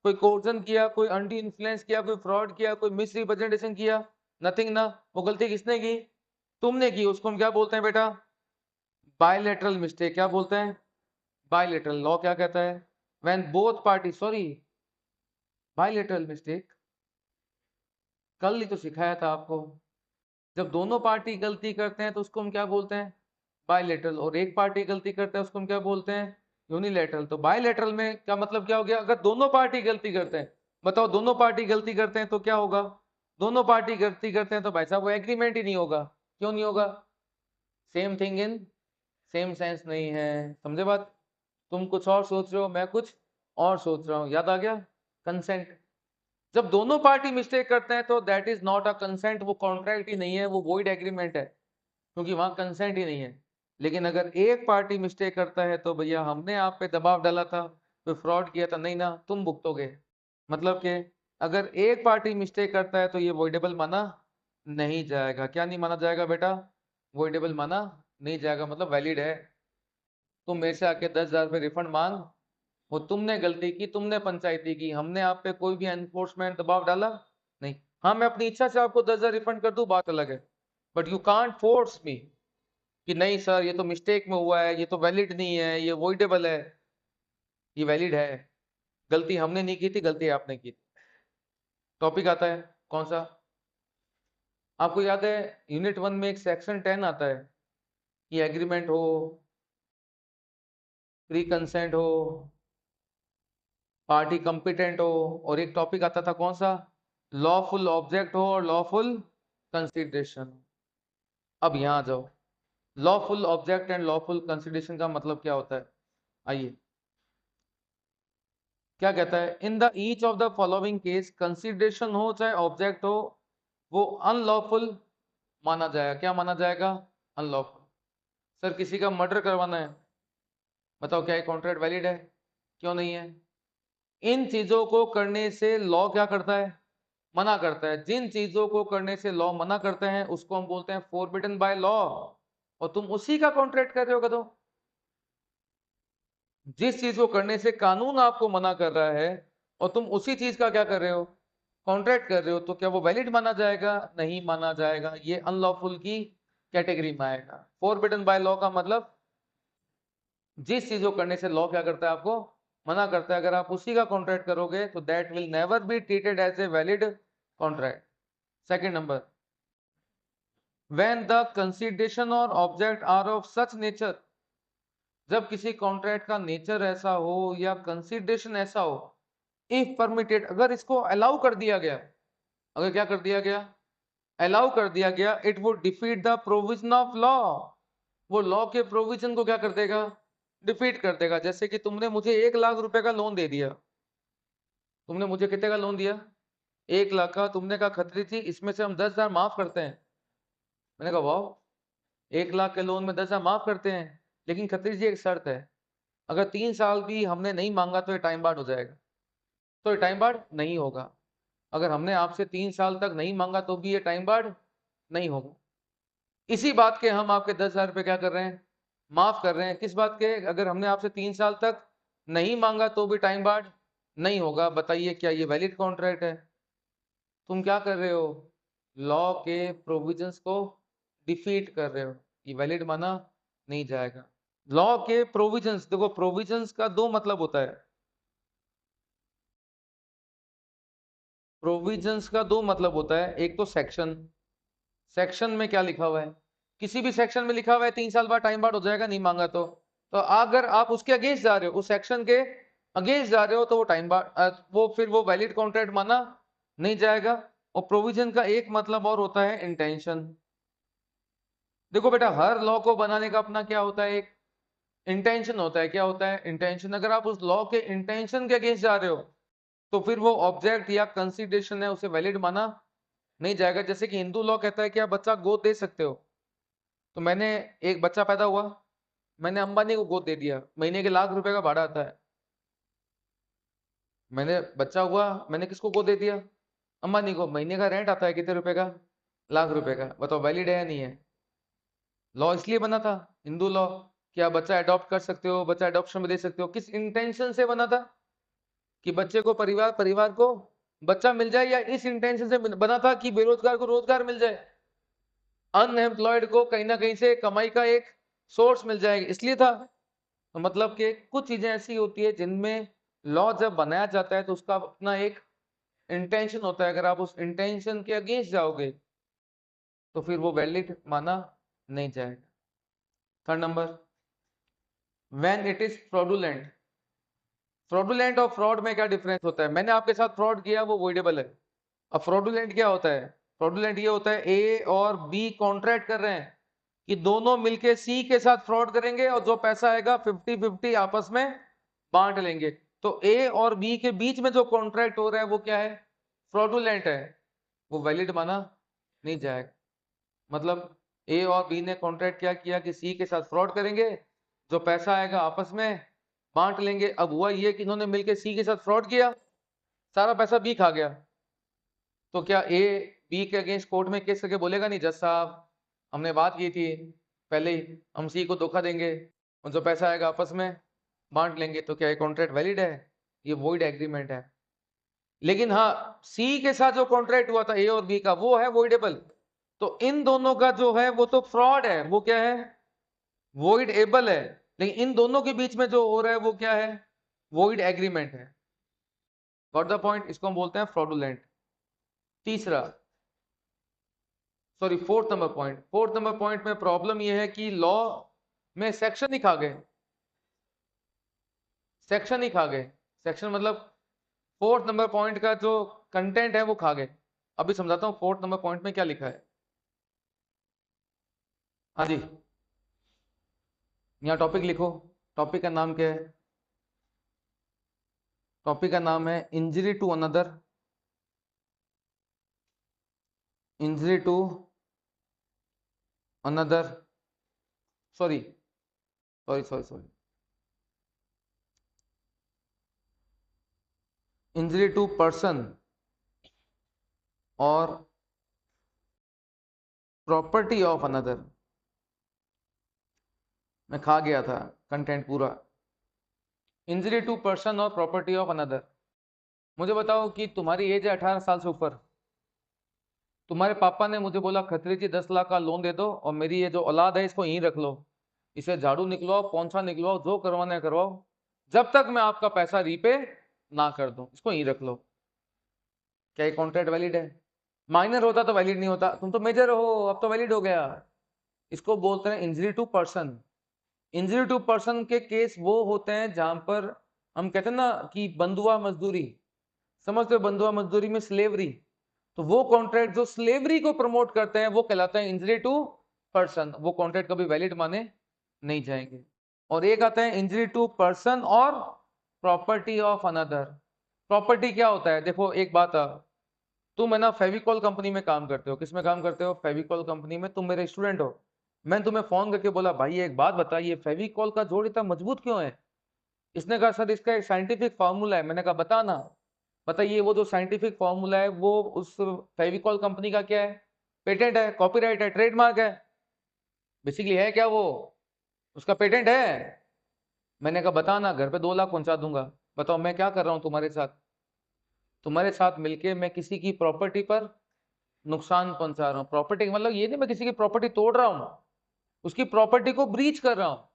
कोई कोर्जन किया, कोई अंडी इन्फ्लुएंस किया, कोई फ्रॉड किया, कोई मिस रिप्रेजेंटेशन किया? नथिंग ना। वो गलती किसने की? तुमने की। उसको हम क्या बोलते हैं बेटा? Bilateral mistake. क्या बोलते हैं? बायलैटरल। लॉ क्या कहता है? When both party, sorry bilateral mistake कल ही तो सिखाया था आपको। जब दोनों पार्टी गलती करते हैं तो उसको हम क्या बोलते हैं? बायलैटरल। और एक पार्टी गलती करता है उसको हम क्या बोलते हैं? यूनिलैटरल। तो बायलैटरल में क्या मतलब क्या हो गया? अगर दोनों पार्टी गलती करते हैं, बताओ दोनों पार्टी गलती करते हैं तो क्या होगा? दोनों पार्टी गलती करते हैं तो भाई साहब वो एग्रीमेंट ही नहीं होगा। क्यों नहीं होगा? Same thing in same sense नहीं है। समझे बात? तुम कुछ और सोच रहे हो, मैं कुछ और सोच रहा हूँ। याद आ गया? कंसेंट। जब दोनों पार्टी मिस्टेक करते हैं तो that is not a consent, वो कॉन्ट्रैक्ट ही नहीं है, वो वॉइड एग्रीमेंट है, क्योंकि वहां कंसेंट ही नहीं है। लेकिन अगर एक पार्टी मिस्टेक करता है तो भैया हमने आप पे दबाव डाला था, कोई फ्रॉड किया था, नहीं ना, तुम भुगतोगे। मतलब कि अगर एक पार्टी मिस्टेक करता है तो ये वॉइडेबल माना नहीं जाएगा। क्या नहीं माना जाएगा बेटा? वॉइडेबल माना नहीं जाएगा, मतलब वैलिड है। तुम मेरे से आके 10,000 रुपये रिफंड मांग, वो तुमने गलती की, तुमने पंचायती की, हमने आप पे कोई भी एनफोर्समेंट दबाव डाला नहीं। हाँ मैं अपनी इच्छा से आपको 10,000 रिफंड कर दूं, बात अलग है, but you can't force me कि नहीं सर ये तो मिस्टेक में हुआ है, ये तो वैलिड नहीं है, ये वॉइडेबल है। ये वैलिड है। गलती हमने नहीं की थी, गलती आपने की थी। टॉपिक आता है कौन सा? आपको याद है यूनिट 1 में एक सेक्शन 10 आता है कि एग्रीमेंट हो, प्री कंसेंट हो, पार्टी कंपिटेंट हो, और एक टॉपिक आता था कौन सा? लॉफुल ऑब्जेक्ट हो और लॉफुल कंसिडरेशन। अब यहां आ जाओ, lawful object and lawful consideration का मतलब क्या होता है? आइए, क्या कहता है, in the each of the following case consideration हो चाहे ऑब्जेक्ट हो वो अनलॉफुल माना जाएगा। क्या माना जाएगा? अनलॉफुल। सर किसी का मर्डर करवाना है, बताओ क्या ये कॉन्ट्रैक्ट वैलिड है? क्यों नहीं है? इन चीजों को करने से लॉ क्या करता है? मना करता है। जिन चीजों को करने से लॉ मना करते हैं उसको हम बोलते हैं फोरबिडन बाय लॉ, और तुम उसी का कॉन्ट्रैक्ट कर रहे हो। कदो जिस चीज को करने से कानून आपको मना कर रहा है और तुम उसी चीज का क्या कर रहे हो? कॉन्ट्रैक्ट कर रहे हो, तो क्या वो वैलिड माना जाएगा? नहीं माना जाएगा, ये अनलॉफुल की कैटेगरी में आएगा। फोरबिडन बाय लॉ का मतलब जिस चीज को करने से लॉ क्या करता है? आपको मना करता है। अगर आप उसी का कॉन्ट्रैक्ट करोगे तो that will never be treated as a valid contract. Second number, when the consideration or object are of such nature, जब किसी कॉन्ट्रैक्ट का नेचर ऐसा हो या कंसिडरेशन ऐसा हो, इफ परमिटेड, अगर इसको अलाउ कर दिया गया, अगर क्या कर दिया गया? अलाउ कर दिया गया, it would defeat the provision of law, वो लॉ के प्रोविजन को क्या कर देगा? डिफीट कर देगा। जैसे कि तुमने मुझे 1 लाख रुपए का लोन दे दिया, तुमने मुझे कितने का लोन दिया? 1 लाख का। तुमने कहा खतरी थी, इसमें से हम 10,000 माफ करते हैं। मैंने कहा वाह, 1 लाख के लोन में 10,000 माफ करते हैं, लेकिन खत्री जी एक शर्त है, अगर 3 साल भी हमने नहीं मांगा तो ये टाइम बार्ड हो जाएगा। तो ये टाइम बार्ड नहीं होगा। अगर हमने आपसे 3 साल तक नहीं मांगा तो भी ये टाइम बार्ड नहीं होगा। इसी बात के हम आपके 10,000 रुपये क्या कर रहे हैं? माफ कर रहे हैं। किस बात के? अगर हमने आपसे 3 साल तक नहीं मांगा तो भी टाइम बार्ड नहीं होगा। बताइए क्या ये वैलिड कॉन्ट्रैक्ट है? तुम क्या कर रहे हो? लॉ के प्रोविजंस को डिफीट कर रहे हो, ये वैलिड माना नहीं जाएगा। लॉ के प्रोविजंस, देखो प्रोविजंस का दो मतलब होता है, प्रोविजंस का दो मतलब होता है। एक तो सेक्शन, सेक्शन में क्या लिखा हुआ है? किसी भी सेक्शन में लिखा हुआ है 3 साल बाद टाइम बार्ड हो जाएगा नहीं मांगा तो अगर आप उसके अगेंस्ट जा रहे हो, उस सेक्शन के अगेंस्ट जा रहे हो, तो वो टाइम बार्ड, वो फिर वो वैलिड कॉन्ट्रैक्ट माना नहीं जाएगा। और प्रोविजन का एक मतलब और होता है इंटेंशन। देखो बेटा, हर लॉ को बनाने का अपना क्या होता है? एक इंटेंशन होता है। क्या होता है? इंटेंशन। अगर आप उस लॉ के इंटेंशन के अगेंस्ट जा रहे हो तो फिर वो ऑब्जेक्ट या कंसिडरेशन है, उसे वैलिड माना नहीं जाएगा। जैसे कि हिंदू लॉ कहता है कि आप बच्चा गोद दे सकते हो, तो मैंने एक बच्चा पैदा हुआ, मैंने अंबानी को गोद दे दिया, महीने के ₹1,00,000 का भाड़ा आता है। मैंने बच्चा हुआ, मैंने किसको गोद दे दिया? अंबानी को। महीने का रेंट आता है कितने रुपए का? ₹1,00,000 का। बताओ वैलिड है या नहीं है? लॉ इसलिए बना था, हिंदू लॉ, कि आप बच्चा अडॉप्ट कर सकते हो, बच्चा अडॉप्शन में दे सकते हो। किस इंटेंशन से बना था? कि बच्चे को परिवार, परिवार को बच्चा मिल जाए, या इस इंटेंशन से बना था कि बेरोजगार को रोजगार मिल जाए, अनएम्प्लॉयड को कहीं ना कहीं से कमाई का एक सोर्स मिल जाएगा, इसलिए था। तो मतलब कि कुछ चीजें ऐसी होती है जिनमें लॉ जब बनाया जाता है तो उसका अपना एक इंटेंशन होता है। अगर आप उस इंटेंशन के अगेंस्ट जाओगे तो फिर वो वैलिड माना नहीं जाएगा। Third number, when it is fraudulent. Fraudulent और फ्रॉड में क्या डिफरेंस होता है? मैंने आपके साथ फ्रॉड किया, वो वॉइडेबल है। अब फ्रॉडुलेंट क्या होता है? फ्रॉडुलेंट ये होता है ए और बी कॉन्ट्रैक्ट कर रहे हैं कि दोनों मिलके सी के साथ फ्रॉड करेंगे और जो पैसा आएगा 50-50 आपस में बांट लेंगे। तो ए और बी के बीच में जो कॉन्ट्रैक्ट हो रहा है वो क्या है? फ्रॉडुलेंट है, वो वैलिड माना नहीं जाएगा। मतलब ए और बी ने कॉन्ट्रैक्ट क्या किया कि सी के साथ फ्रॉड करेंगे, जो पैसा आएगा आपस में बांट लेंगे। अब हुआ ये कि इन्होंने मिलकर सी के साथ फ्रॉड किया, सारा पैसा बी खा गया। तो क्या ए बी के अगेंस्ट कोर्ट में केस करके बोलेगा नहीं जज साहब हमने बात की थी पहले ही, हम सी को धोखा देंगे और जो पैसा आएगा आपस में बांट लेंगे? तो क्या ये कॉन्ट्रैक्ट वैलिड है? ये वॉइड एग्रीमेंट है। लेकिन हाँ, सी के साथ जो कॉन्ट्रैक्ट हुआ था ए और बी का, वो है वॉइडेबल। तो इन दोनों का जो है वो तो फ्रॉड है, वो क्या है? वॉइड एबल है। लेकिन इन दोनों के बीच में जो हो रहा है वो क्या है? वॉइड एग्रीमेंट है। Got the point? इसको हम बोलते हैं फ्रॉडुलेंट। तीसरा, सॉरी, फोर्थ नंबर पॉइंट में प्रॉब्लम यह है कि लॉ में सेक्शन ही खा गए, सेक्शन ही खा गए। सेक्शन मतलब फोर्थ नंबर पॉइंट का जो कंटेंट है वो खा गए। अभी समझाता हूँ फोर्थ नंबर पॉइंट में क्या लिखा है। हाँ जी, यहाँ टॉपिक लिखो, टॉपिक का नाम क्या है? टॉपिक का नाम है injury to another, injury to another, sorry sorry sorry sorry, injury to person और प्रॉपर्टी ऑफ अनदर। मैं खा गया था कंटेंट पूरा। इंजरी टू पर्सन और प्रॉपर्टी ऑफ अनदर। मुझे बताओ कि तुम्हारी एज है 18 साल से ऊपर, तुम्हारे पापा ने मुझे बोला खत्री जी 10 लाख का लोन दे दो और मेरी ये जो औलाद है इसको यहीं रख लो, इसे झाड़ू निकलवाओ, पोंछा निकलवाओ, जो करवाना है करवाओ, जब तक मैं आपका पैसा रीपे ना कर दूं, इसको यहीं रख लो। क्या ये कॉन्ट्रैक्ट वैलिड है? माइनर होता तो वैलिड नहीं होता, तुम तो मेजर हो, अब तो वैलिड हो गया। इसको बोलते हैं injury to person. Injury to person के केस वो होते हैं जहां पर हम कहते हैं ना कि बंधुआ मजदूरी, समझते हो, बंधुआ मजदूरी में स्लेवरी, तो वो कॉन्ट्रैक्ट जो स्लेवरी को प्रमोट करते हैं वो कहलाता है इंजरी टू पर्सन, वो कॉन्ट्रैक्ट कभी वैलिड माने नहीं जाएंगे। और एक आता है इंजरी टू पर्सन और प्रॉपर्टी ऑफ अनदर। प्रॉपर्टी क्या होता है? देखो एक बात, तुम है ना फेविकॉल कंपनी में काम करते हो, किस में काम करते हो? फेविकॉल कंपनी में। तुम मेरे स्टूडेंट हो, मैंने तुम्हें फोन करके बोला भाई एक बात बताइए, फेविकॉल का जोड़ इतना मजबूत क्यों है? इसने कहा सर इसका एक साइंटिफिक फार्मूला है। मैंने कहा बताना। बताइए वो जो साइंटिफिक फार्मूला है वो उस फेविकॉल कंपनी का क्या है? पेटेंट है, कॉपीराइट है, ट्रेडमार्क है, बेसिकली है क्या वो? उसका पेटेंट है। मैंने कहा बताना, घर पे 2 लाख पहुंचा दूंगा। बताओ मैं क्या कर रहा हूं तुम्हारे साथ? तुम्हारे साथ मिलके मैं किसी की प्रॉपर्टी पर नुकसान पहुंचा रहा हूँ। प्रॉपर्टी का मतलब ये नहीं मैं किसी की प्रॉपर्टी तोड़ रहा हूँ, उसकी प्रॉपर्टी को ब्रीच कर रहा हूँ।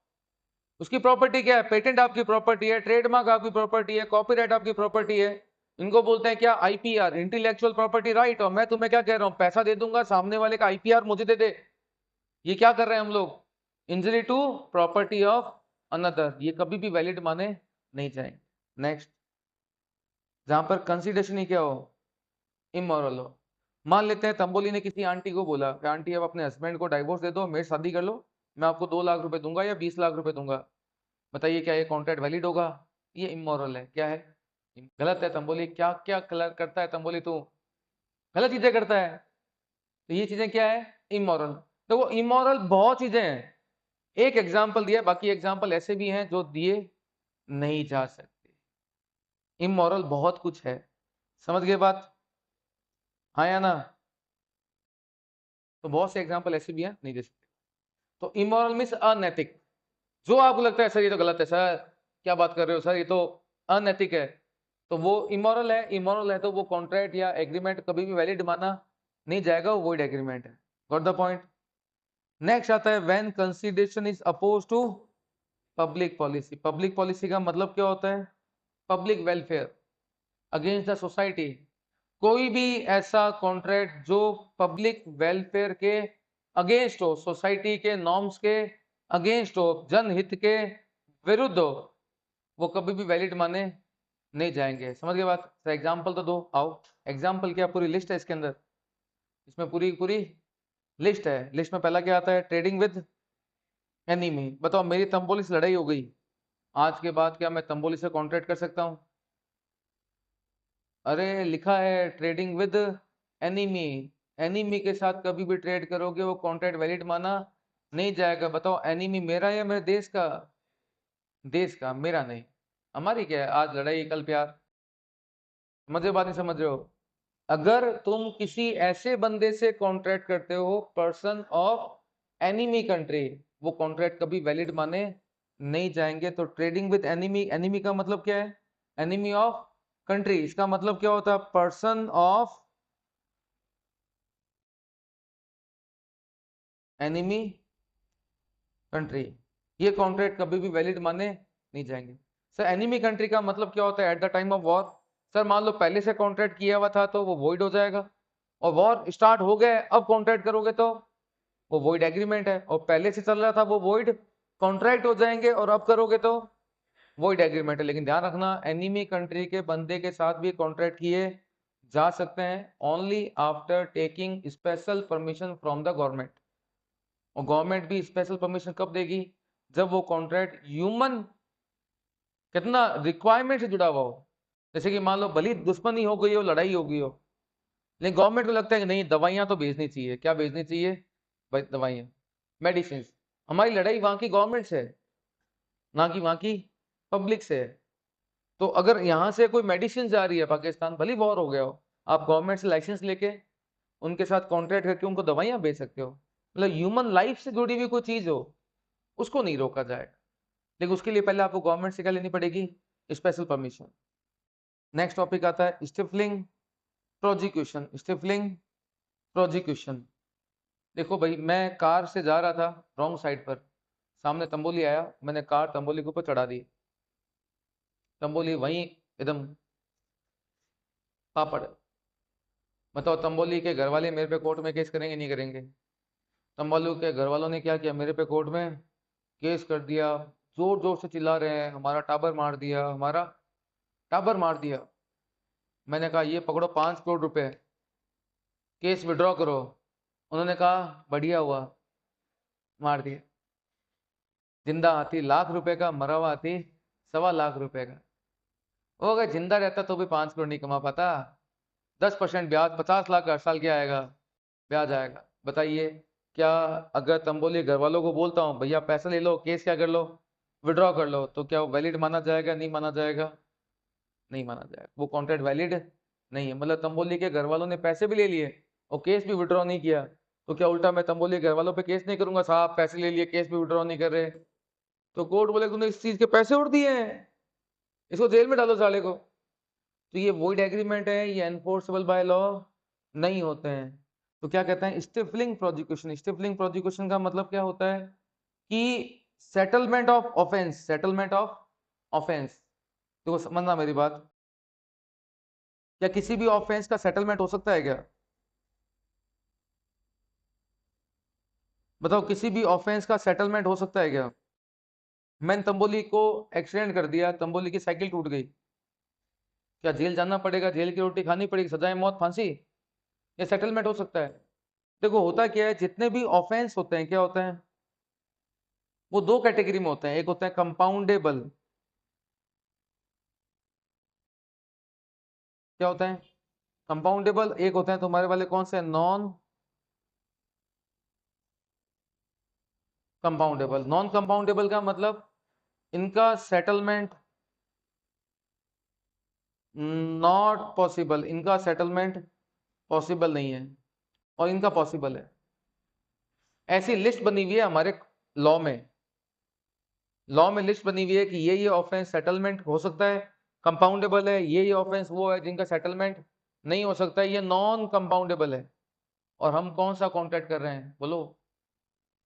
उसकी प्रॉपर्टी क्या है? पेटेंट आपकी प्रॉपर्टी है, ट्रेडमार्क आपकी प्रॉपर्टी है, कॉपीराइट आपकी प्रॉपर्टी है। इनको बोलते हैं क्या? IPR, intellectual property right. और मैं तुम्हें क्या कह रहा हूँ, पैसा दे दूंगा, सामने वाले का आईपीआर मुझे दे दे। ये क्या कर रहे हैं हम लोग? Injury to property of another, ये कभी भी वैलिड माने नहीं जाएंगे। नेक्स्ट, जहां पर कंसिडरेशन ही क्या हो, इमोरल हो। मान लेते हैं तंबोली ने किसी आंटी को बोला कि आंटी अब अपने हस्बैंड को डाइवोर्स दे दो, मेरी शादी कर लो, मैं आपको 2 लाख रुपए दूंगा या 20 लाख रुपए दूंगा। बताइए क्या ये कॉन्ट्रैक्ट वैलिड होगा? ये इमोरल है। क्या है? गलत है। तंबोली क्या क्या कलर करता है? तंबोली तू गलत चीजें करता है, तो ये चीजें क्या है? इमोरल। तो वो इमोरल बहुत चीजें हैं, एक एग्जाम्पल दिया, बाकी एग्जाम्पल ऐसे भी हैं जो दिए नहीं जा सकते। इमोरल बहुत कुछ है, समझ गए बात? हाँ या ना? तो बहुत से एग्जाम्पल ऐसे भी हैं, नहीं दे सकते। तो इमोरल मीन्स अनैतिक। जो आपको लगता है सर ये तो गलत है, सर क्या बात कर रहे हो सर, ये तो अनैतिक है, तो वो इमोरल है। इमोरल है तो वो कॉन्ट्रैक्ट या एग्रीमेंट कभी भी वैलिड माना नहीं जाएगा, वो वॉइड एग्रीमेंट है। Got the point? नेक्स्ट आता है when consideration is oppose to public policy. Public policy का मतलब क्या होता है? Public welfare against the society. कोई भी ऐसा कॉन्ट्रैक्ट जो पब्लिक वेलफेयर के अगेंस्ट हो, सोसाइटी के नॉर्म्स के अगेंस्ट हो, जनहित के विरुद्ध हो, वो कभी भी वैलिड माने नहीं जाएंगे। समझ गए बात? सर एग्जाम्पल तो दो, आओ। एग्जाम्पल क्या? पूरी लिस्ट है इसके अंदर, इसमें पूरी पूरी लिस्ट है। लिस्ट में पहला क्या आता है? Trading with enemy. बताओ मेरी तंबोली से लड़ाई हो गई, आज के बाद क्या मैं तंबोली से कॉन्ट्रैक्ट कर सकता हूँ? अरे लिखा है ट्रेडिंग विद एनिमी, एनिमी के साथ कभी भी ट्रेड करोगे वो कॉन्ट्रैक्ट वैलिड माना नहीं जाएगा। बताओ एनिमी मेरा या मेरे देश का? देश का, मेरा नहीं। हमारी क्या है, आज लड़ाई कल प्यार। समझ रहे हो बात? नहीं समझ रहे हो? अगर तुम किसी ऐसे बंदे से कॉन्ट्रैक्ट करते हो, पर्सन ऑफ एनिमी कंट्री, वो कॉन्ट्रैक्ट कभी वैलिड माने नहीं जाएंगे। तो ट्रेडिंग विद एनिमी, एनिमी का मतलब क्या है? Enemy of country. इसका मतलब क्या होता है? Person of enemy country. ये कॉन्ट्रैक्ट कभी भी वैलिड माने नहीं जाएंगे। सर एनिमी कंट्री का मतलब क्या होता है? At the time of war. Sir मान लो पहले से कॉन्ट्रैक्ट किया हुआ था तो वो वॉइड हो जाएगा, और वॉर स्टार्ट हो गया अब कॉन्ट्रैक्ट करोगे तो वो वॉइड एग्रीमेंट है, और पहले से चल रहा था वो वॉइड कॉन्ट्रैक्ट हो जाएंगे, और अब करोगे तो वॉइड एग्रीमेंट है। लेकिन ध्यान रखना एनिमी कंट्री के बंदे के साथ भी कॉन्ट्रैक्ट किए जा सकते हैं only after taking special permission from the government. और गवर्नमेंट भी स्पेशल परमिशन कब देगी? जब वो कॉन्ट्रैक्ट ह्यूमन कितना रिक्वायरमेंट से जुड़ा हुआ हो। जैसे कि मान लो भली दुश्मनी हो गई हो, लड़ाई हो गई हो, लेकिन गवर्नमेंट को लगता है कि नहीं दवाइयां तो भेजनी चाहिए। क्या भेजनी चाहिए भाई? दवाइयां, मेडिसिन। हमारी लड़ाई वहां की गवर्नमेंट से है, ना कि वहां की पब्लिक से है। तो अगर यहाँ से कोई मेडिसिन जा रही है पाकिस्तान, भली वॉर हो गया हो, आप गवर्नमेंट से लाइसेंस लेके उनके साथ कॉन्ट्रैक्ट करके उनको दवाइयां भेज सकते हो। मतलब ह्यूमन लाइफ से जुड़ी हुई कोई चीज हो, उसको नहीं रोका जाएगा, लेकिन उसके लिए पहले आपको गवर्नमेंट से क्या लेनी पड़ेगी? Special permission. नेक्स्ट टॉपिक आता है स्टिफलिंग प्रोजिक्यूशन। स्टिफलिंग प्रोजिक्यूशन, देखो भाई मैं कार से जा रहा था रॉन्ग साइड पर, सामने तंबोली आया, मैंने कार तंबोली के ऊपर चढ़ा दी, तंबोली वहीं एकदम पापड़। बताओ तंबोली के घर वाले मेरे पे कोर्ट में केस करेंगे नहीं करेंगे? तंबोली के घर वालों ने क्या किया, मेरे पे कोर्ट में केस कर दिया, जोर जोर से चिल्ला रहे हैं हमारा टाबर मार दिया, हमारा टाबर मार दिया। मैंने कहा ये पकड़ो 5 करोड़ रुपए, केस विड्रॉ करो। उन्होंने कहा बढ़िया हुआ, मार दिया। जिंदा हाथी ₹1,00,000 का, मरा हुआ हाथी ₹1,25,00,000 का। वो अगर जिंदा रहता तो भी 5 करोड़ नहीं कमा पाता। 10% ब्याज, 50 लाख हर साल क्या आएगा? ब्याज आएगा। बताइए, क्या अगर तंबोली घर वालों को बोलता हूँ भैया पैसा ले लो, केस क्या कर लो, विड्रॉ कर लो, तो क्या वो वैलिड माना जाएगा? नहीं माना जाएगा? नहीं माना जाएगा, वो कॉन्ट्रैक्ट वैलिड नहीं है। मतलब तंबोली के घर वालों ने पैसे भी ले लिए और केस भी विड्रॉ नहीं किया, तो क्या उल्टा मैं तंबोली के घर वालों पे केस नहीं करूंगा? साहब पैसे ले लिए, केस भी विड्रॉ नहीं कर रहे, तो कोर्ट बोले तूने इस चीज के पैसे उड़ दिए हैं, इसको जेल में डालो साले को। तो ये वॉइड एग्रीमेंट है, ये एनफोर्सेबल बाय लॉ नहीं होते हैं। तो क्या कहते हैं? Stifling prosecution. स्टिफलिंग प्रोजिक्यूशन का मतलब क्या होता है कि settlement of offence, settlement of offence. देखो समझना मेरी बात, क्या किसी भी ऑफेंस का सेटलमेंट हो सकता है क्या? बताओ किसी भी ऑफेंस का सेटलमेंट हो सकता है क्या? मैंने तंबोली को एक्सीडेंट कर दिया, तंबोली की साइकिल टूट गई, क्या जेल जाना पड़ेगा, जेल की रोटी खानी पड़ेगी, सजाए मौत, फांसी? ये सेटलमेंट हो सकता है? देखो होता क्या है, जितने भी ऑफेंस होते हैं क्या होते हैं, वो दो कैटेगरी में होते हैं। एक होता है कंपाउंडेबल। क्या होता है? कंपाउंडेबल। एक होते हैं तुम्हारे वाले कौन से? Non compoundable. नॉन कंपाउंडेबल का मतलब इनका सेटलमेंट नॉट पॉसिबल, इनका सेटलमेंट पॉसिबल नहीं है, और इनका पॉसिबल है। ऐसी लिस्ट बनी हुई है हमारे लॉ में, लॉ में लिस्ट बनी हुई है कि ये ऑफेंस सेटलमेंट हो सकता है, कंपाउंडेबल है, ये ऑफेंस वो है जिनका सेटलमेंट नहीं हो सकता, ये नॉन कंपाउंडेबल है। और हम कौन सा कॉन्ट्रैक्ट कर रहे हैं बोलो?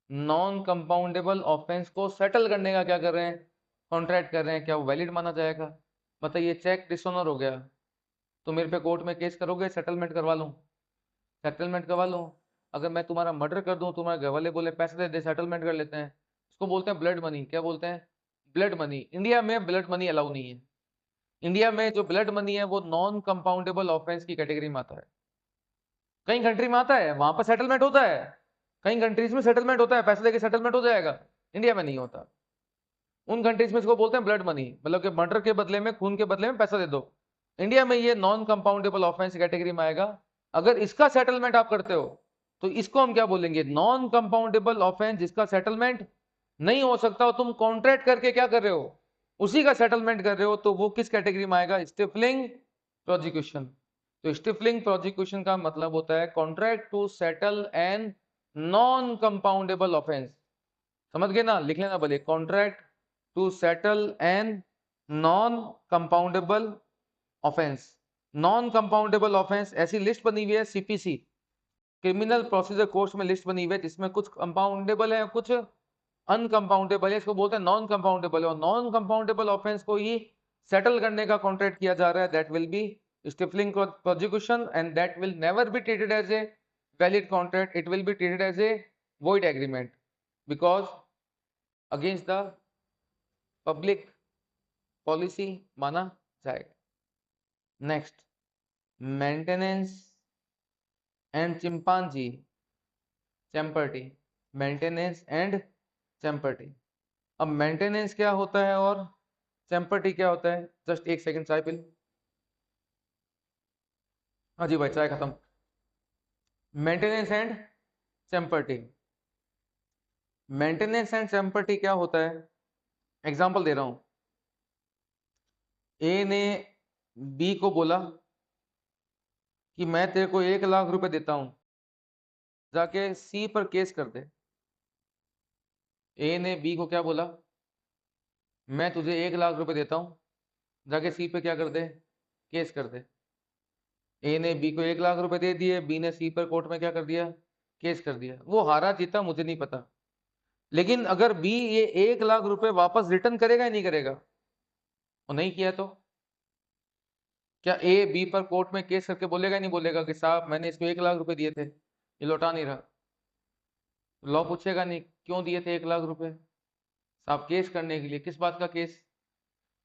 नॉन कंपाउंडेबल ऑफेंस को सेटल करने का क्या कर रहे हैं? कॉन्ट्रैक्ट कर रहे हैं। क्या वो वैलिड माना जाएगा? बताइए, चेक डिसऑनर हो गया, तो मेरे पे कोर्ट में केस करोगे? सेटलमेंट करवा लूं? सेटलमेंट करवा लूं? अगर मैं तुम्हारा मर्डर कर दूं, तुम्हारे घर वाले बोले पैसे दे दे सेटलमेंट कर लेते हैं, इसको बोलते हैं ब्लड मनी। क्या बोलते हैं? Blood money. इंडिया में ब्लड मनी अलाउ नहीं है। इंडिया में जो ब्लड मनी है वो नॉन कंपाउंडेबल ऑफेंस की कैटेगरी में आता है। कई कंट्री में आता है, वहां पर सेटलमेंट होता है, कई कंट्रीज में सेटलमेंट होता है, पैसे देके सेटलमेंट हो जाएगा। इंडिया में नहीं होता। उन कंट्रीज में इसको बोलते हैं ब्लड मनी, मतलब कि मर्डर के बदले में, खून के बदले में पैसा दे दो। इंडिया में ये नॉन कंपाउंडेबल ऑफेंस कैटेगरी में आएगा। अगर इसका सेटलमेंट आप करते हो तो इसको हम क्या बोलेंगे? नॉन कंपाउंडेबल ऑफेंस जिसका सेटलमेंट नहीं हो सकता, और तुम कॉन्ट्रैक्ट करके क्या कर रहे हो? उसी का सेटलमेंट कर रहे हो, तो वो किस कैटेगरी में आएगा? Stifling prosecution. तो स्टिफलिंग प्रोजिक्यूशन का मतलब होता है contract to settle an non compoundable offence. समझ गए ना? लिख लेना भले, contract to settle an non compoundable offence. Non compoundable offence ऐसी लिस्ट बनी हुई है सीपीसी, क्रिमिनल प्रोसीजर कोर्स में लिस्ट बनी हुई है, जिसमें कुछ कंपाउंडेबल है, कुछ अनकंपाउंडेबल है। इसको बोलते हैं नॉन कंपाउंडेबल, और नॉन कंपाउंडेबल ऑफेंस को ही सेटल करने का कॉन्ट्रैक्ट किया जा रहा है, that will be stifling prosecution, and that will never be treated as a valid contract, it will be treated as a void agreement because against the public policy माना जाएगा। Next, maintenance and chimpanzee champerty. Maintenance and champerty. अब maintenance क्या होता है और champerty क्या होता है? जस्ट एक सेकंड चाय पिल। हाँ जी भाई, चाय खत्म। Maintenance and champerty. Maintenance and champerty क्या होता है? एग्जांपल दे रहा हूं। ए ने बी को बोला कि मैं तेरे को 1 लाख रुपए देता हूं, जाके सी पर केस कर दे। ए ने बी को क्या बोला? मैं तुझे 1 लाख रुपए देता हूं, जाके सी पे क्या कर दे? केस कर दे। ए ने बी को 1 लाख रुपए दे दिए, बी ने सी पर कोर्ट में क्या कर दिया? केस कर दिया। वो हारा जीता मुझे नहीं पता, लेकिन अगर बी ये 1 लाख रुपए वापस रिटर्न करेगा या नहीं करेगा? और नहीं किया तो क्या ए बी पर कोर्ट में केस करके बोलेगा नहीं बोलेगा कि साहब मैंने इसको 1 लाख रुपए दिए थे, ये लौटा नहीं रहा? लॉ पूछेगा नहीं क्यों दिए थे 1 लाख रुपए? साहब केस करने के लिए। किस बात का केस?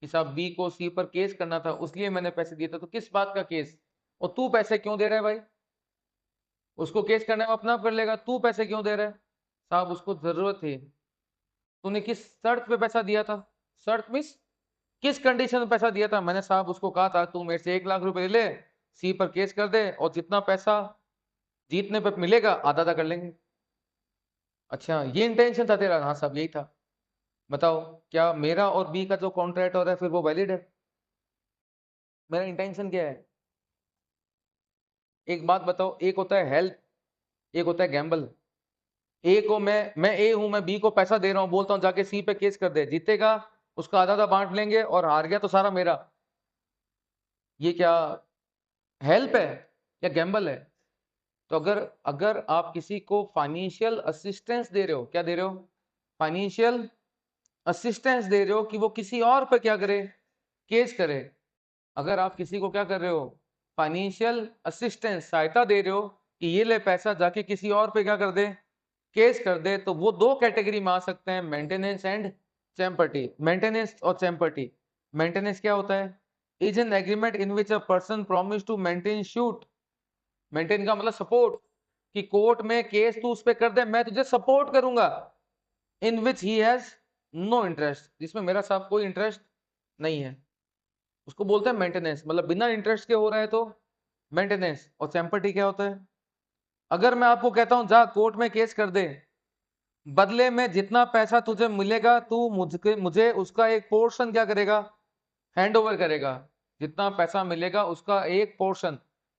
कि साहब बी को सी पर केस करना था, उसलिए मैंने पैसे दिए थे। तो किस बात का केस? और तू पैसे क्यों दे रहा है भाई? उसको केस करने में अपना आप कर लेगा, तू पैसे क्यों दे रहा है? साहब उसको जरूरत थी। तूने किस शर्त पे पैसा दिया था? शर्त मीन्स किस कंडीशन में पैसा दिया था? मैंने साहब उसको कहा था तू मेरे से 1 लाख रुपए ले, सी पर केस कर दे, और जितना पैसा जीतने पे मिलेगा आधा आधा कर लेंगे। अच्छा, ये इंटेंशन था तेरा? हाँ साहब, यही था। बताओ, क्या मेरा और बी का जो कॉन्ट्रैक्ट हो रहा है फिर वो वैलिड है? मेरा इंटेंशन क्या है? एक बात बताओ, एक होता है हेल्प, एक होता है गैम्बल। ए को मैं ए हूं, मैं बी को पैसा दे रहा हूं, बोलता हूं जाके सी पे केस कर दे, जीतेगा उसका आधा आधा बांट लेंगे, और हार गया तो सारा मेरा। ये क्या हेल्प है या गैम्बल है? तो अगर अगर आप किसी को फाइनेंशियल असिस्टेंस दे रहे हो, क्या दे रहे हो? फाइनेंशियल असिस्टेंस दे रहे हो कि वो किसी और पे क्या करे? केस करे। अगर आप किसी को क्या कर रहे हो? फाइनेंशियल असिस्टेंस, सहायता दे रहे हो कि ये ले पैसा, जाके किसी और पे क्या कर दे? केस कर दे। तो वो दो कैटेगरी में आ सकते हैं, मेंटेनेंस एंड चैम्पर्टी। मेंटेनेंस और चैम्पर्टी। मेंटेनेंस क्या होता है? Is an agreement in which a person promise to maintain suit. Maintain का मतलब सपोर्ट, कि कोर्ट में केस तू उस पे कर दे, मैं तुझे सपोर्ट करूंगा। इन विच ही हैज नो इंटरेस्ट, जिसमें मेरा साहब कोई इंटरेस्ट नहीं है, उसको बोलते हैं मेंटेनेंस। मतलब बिना इंटरेस्ट के हो रहा है तो मेंटेनेंस। और चैम्पर्टी क्या होता है? अगर मैं आपको कहता हूं जा कोर्ट में केस कर दे, बदले में जितना पैसा तुझे मिलेगा तू मुझे उसका एक पोर्शन क्या करेगा? हैंड ओवर करेगा। जितना पैसा मिलेगा उसका एक पोर्शन,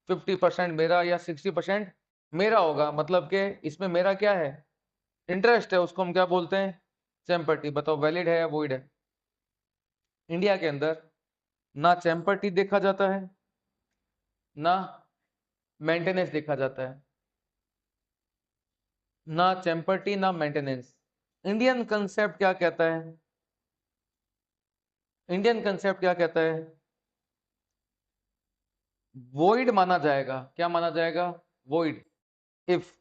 50% मेरा या 60% मेरा होगा। मतलब कि इसमें मेरा क्या है? इंटरेस्ट है। उसको हम क्या बोलते हैं? चैम्पर्टी। बताओ वैलिड है या वॉइड है? इंडिया के अंदर ना चैम्पर्टी देखा जाता है, ना मेंटेनेंस देखा जाता है। ना चैम्पर्टी ना मेंटेनेंस। इंडियन कंसेप्ट क्या कहता है? इंडियन कंसेप्ट क्या कहता है? वॉइड माना जाएगा। क्या माना जाएगा? वॉइड। इफ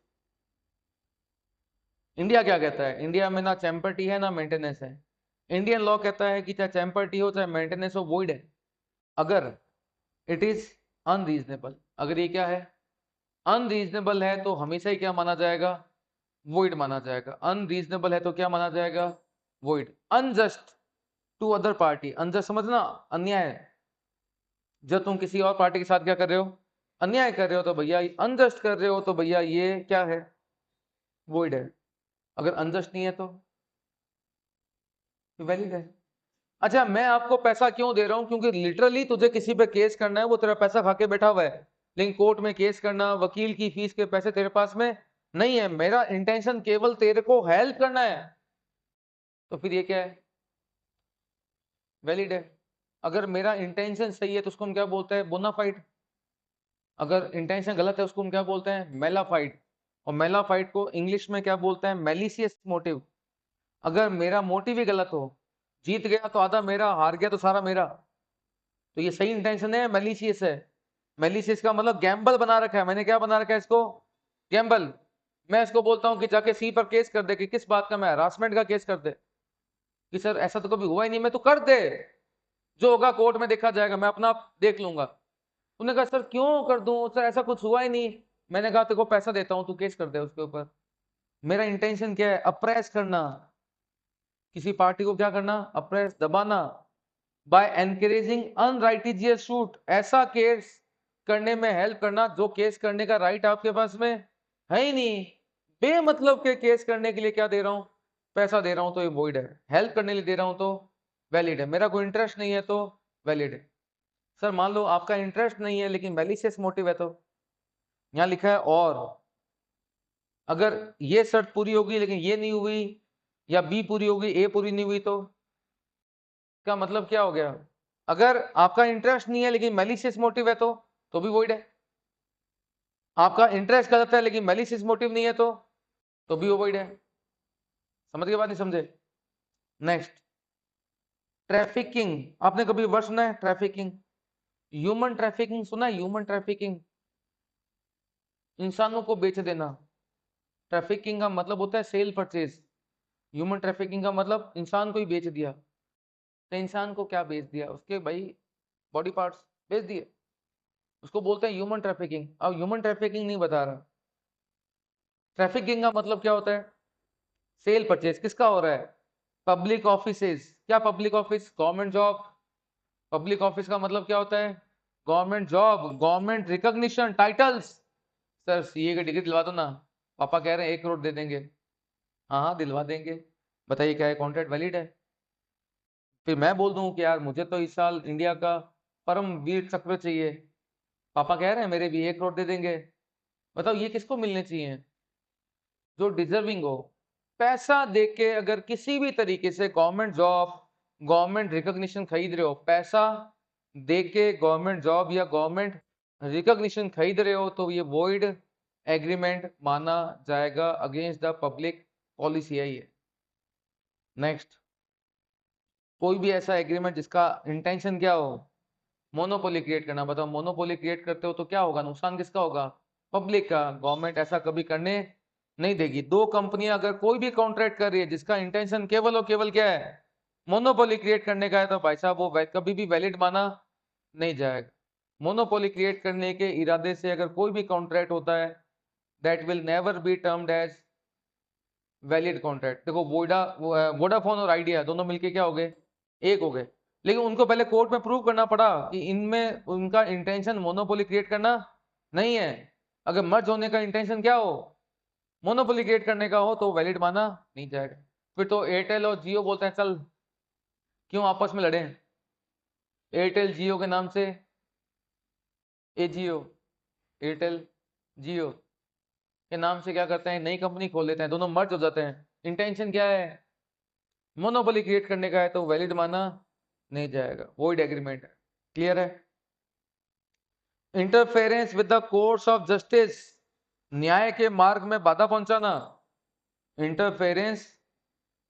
इंडिया क्या कहता है? इंडिया में ना चैम्पर्टी है ना मेंटेनेंस है। इंडियन लॉ कहता है कि चाहे चैम्पर्टी हो चाहे मेंटेनेंस हो, वॉइड है। अगर इट इज अनरीजनेबल, अगर ये क्या है? अनरीजनेबल है, तो हमेशा ही क्या माना जाएगा? वॉइड माना जाएगा। अनरीजनेबल है तो क्या माना जाएगा? Void. Unjust to other party, unjust समझना, अन्याय। जब तुम किसी और पार्टी के साथ क्या कर रहे हो? अन्याय कर रहे हो, तो भैया अनजस्ट कर रहे हो, तो भैया ये क्या है? वॉइड है। अगर अनजस्ट नहीं है तो वैलिड है। अच्छा, मैं आपको पैसा क्यों दे रहा हूं? क्योंकि लिटरली तुझे किसी पे केस करना है, वो तेरा पैसा खा के बैठा हुआ है, लेकिन कोर्ट में केस करना, वकील की फीस के पैसे तेरे पास में नहीं है। मेरा इंटेंशन केवल तेरे को हेल्प करना है, तो फिर ये क्या है? वैलिड है। अगर मेरा इंटेंशन सही है तो उसको हम क्या बोलते हैं? बोनाफाइड। अगर इंटेंशन गलत है उसको हम क्या बोलते हैं? मेलाफाइड। और मेलाफाइड को इंग्लिश में क्या बोलते हैं? Malicious motive. अगर मेरा मोटिव ही गलत हो, जीत गया तो आधा मेरा, हार गया तो सारा मेरा, तो ये सही इंटेंशन है? मेलिशियस है। मेलिशियस का मतलब गैम्बल बना रखा है। मैंने क्या बना रखा है इसको? गैम्बल। मैं इसको बोलता हूं कि जाके सी पर केस कर दे, कि किस बात का? मैं हरासमेंट का केस कर दे, कि सर ऐसा तो कभी हुआ ही नहीं। मैं तो कर दे, जो होगा कोर्ट में देखा जाएगा, मैं अपना आप देख लूंगा। उन्होंने कहा सर क्यों कर दूं सर, ऐसा कुछ हुआ ही नहीं। मैंने कहा तेरे को पैसा देता हूं, तू केस कर दे उसके ऊपर। मेरा इंटेंशन क्या है? अप्रेस करना, किसी पार्टी को क्या करना? अप्रेस, दबाना, बाय एनकरेजिंग अनराइटिजियस शूट। ऐसा केस करने में हेल्प करना, जो केस करने का राइट आपके पास में है ही नहीं, बेमतलब के केस करने के लिए क्या दे रहा हूं, पैसा दे रहा हूं, तो ये वॉइड है। हेल्प करने के लिए दे रहा हूं तो वैलिड है। मेरा कोई इंटरेस्ट नहीं है तो वैलिड है। सर मान लो आपका इंटरेस्ट नहीं है लेकिन मैलिशियस मोटिव है, तो यहां लिखा है और अगर ये शर्त पूरी होगी लेकिन ये नहीं हुई, या बी पूरी होगी ए पूरी नहीं हुई, तो क्या मतलब क्या हो गया? अगर आपका इंटरेस्ट नहीं है लेकिन मैलिशियस मोटिव है तो भी वॉइड है। आपका इंटरेस्ट गलत है लेकिन मैलिशियस मोटिव नहीं है तो भी वॉइड है। समझ के बात नहीं समझे? Next, trafficking. आपने कभी वर्ड सुना है ट्रैफिकिंग? ह्यूमन ट्रैफिकिंग सुना है? ह्यूमन ट्रैफिकिंग, इंसानों को बेच देना। ट्रैफिकिंग का मतलब होता है सेल परचेज। ह्यूमन ट्रैफिकिंग का मतलब इंसान को ही बेच दिया। तो इंसान को क्या बेच दिया? उसके भाई बॉडी पार्ट्स बेच दिए, उसको बोलते हैं ह्यूमन ट्रैफिकिंग। अब ह्यूमन ट्रैफिकिंग नहीं बता रहा। ट्रैफिकिंग का मतलब क्या होता है? सेल परचेज किसका हो रहा है? Public offices. क्या public office? Government job. Public office का मतलब क्या होता है? Government job, government recognition, titles. Sir CA की डिग्री दिलवा दो ना, पापा कह रहे हैं 1 करोड़ दे देंगे। हाँ हाँ दिलवा देंगे, बताइए क्या है, कॉन्ट्रैक्ट वैलिड है? फिर मैं बोल दूं कि यार मुझे तो इस साल इंडिया का परम वीर चक्र चाहिए, पापा कह रहे हैं मेरे भी 1 करोड़ दे देंगे। बताओ ये किसको मिलने चाहिए? जो डिजर्विंग हो। पैसा देके अगर किसी भी तरीके से गवर्नमेंट जॉब, गवर्नमेंट रिकॉग्निशन खरीद रहे हो, पैसा देके गवर्नमेंट जॉब या गवर्नमेंट रिकॉग्निशन खरीद रहे हो, तो ये वॉइड एग्रीमेंट माना जाएगा, अगेंस्ट द पब्लिक पॉलिसी है ये। नेक्स्ट, कोई भी ऐसा एग्रीमेंट जिसका इंटेंशन क्या हो? मोनोपोली क्रिएट करना। बताओ मोनोपोली क्रिएट करते हो तो क्या होगा? नुकसान किसका होगा? पब्लिक का। गवर्नमेंट ऐसा कभी करने नहीं देगी। दो कंपनियां अगर कोई भी कॉन्ट्रैक्ट कर रही है जिसका इंटेंशन केवल और केवल क्या है? मोनोपोली क्रिएट करने का है, तो भाई साहब वो कभी भी वैलिड माना नहीं जाएगा। मोनोपोली क्रिएट करने के इरादे से अगर कोई भी कॉन्ट्रैक्ट होता है, that will never be termed as valid contract. देखो वोडाफोन और आइडिया दोनों मिलके क्या हो गए? एक हो गए। लेकिन उनको पहले कोर्ट में प्रूव करना पड़ा कि इनमें उनका इंटेंशन मोनोपोली क्रिएट करना नहीं है। अगर मर्ज होने का इंटेंशन क्या हो? मोनोपोली क्रिएट करने का हो, तो वैलिड माना नहीं जाएगा। फिर तो एयरटेल और जियो बोलते हैं चल क्यों आपस में लड़े? एयरटेल जियो के नाम से, ए जियो, एयरटेल जियो के नाम से क्या करते हैं, नई कंपनी खोल लेते हैं, दोनों मर्ज हो जाते हैं। इंटेंशन क्या है? मोनोपोली क्रिएट करने का है, तो वैलिड माना नहीं जाएगा, वॉइड एग्रीमेंट है। क्लियर है? Interference with the course of justice, न्याय के मार्ग में बाधा पहुंचाना। Interference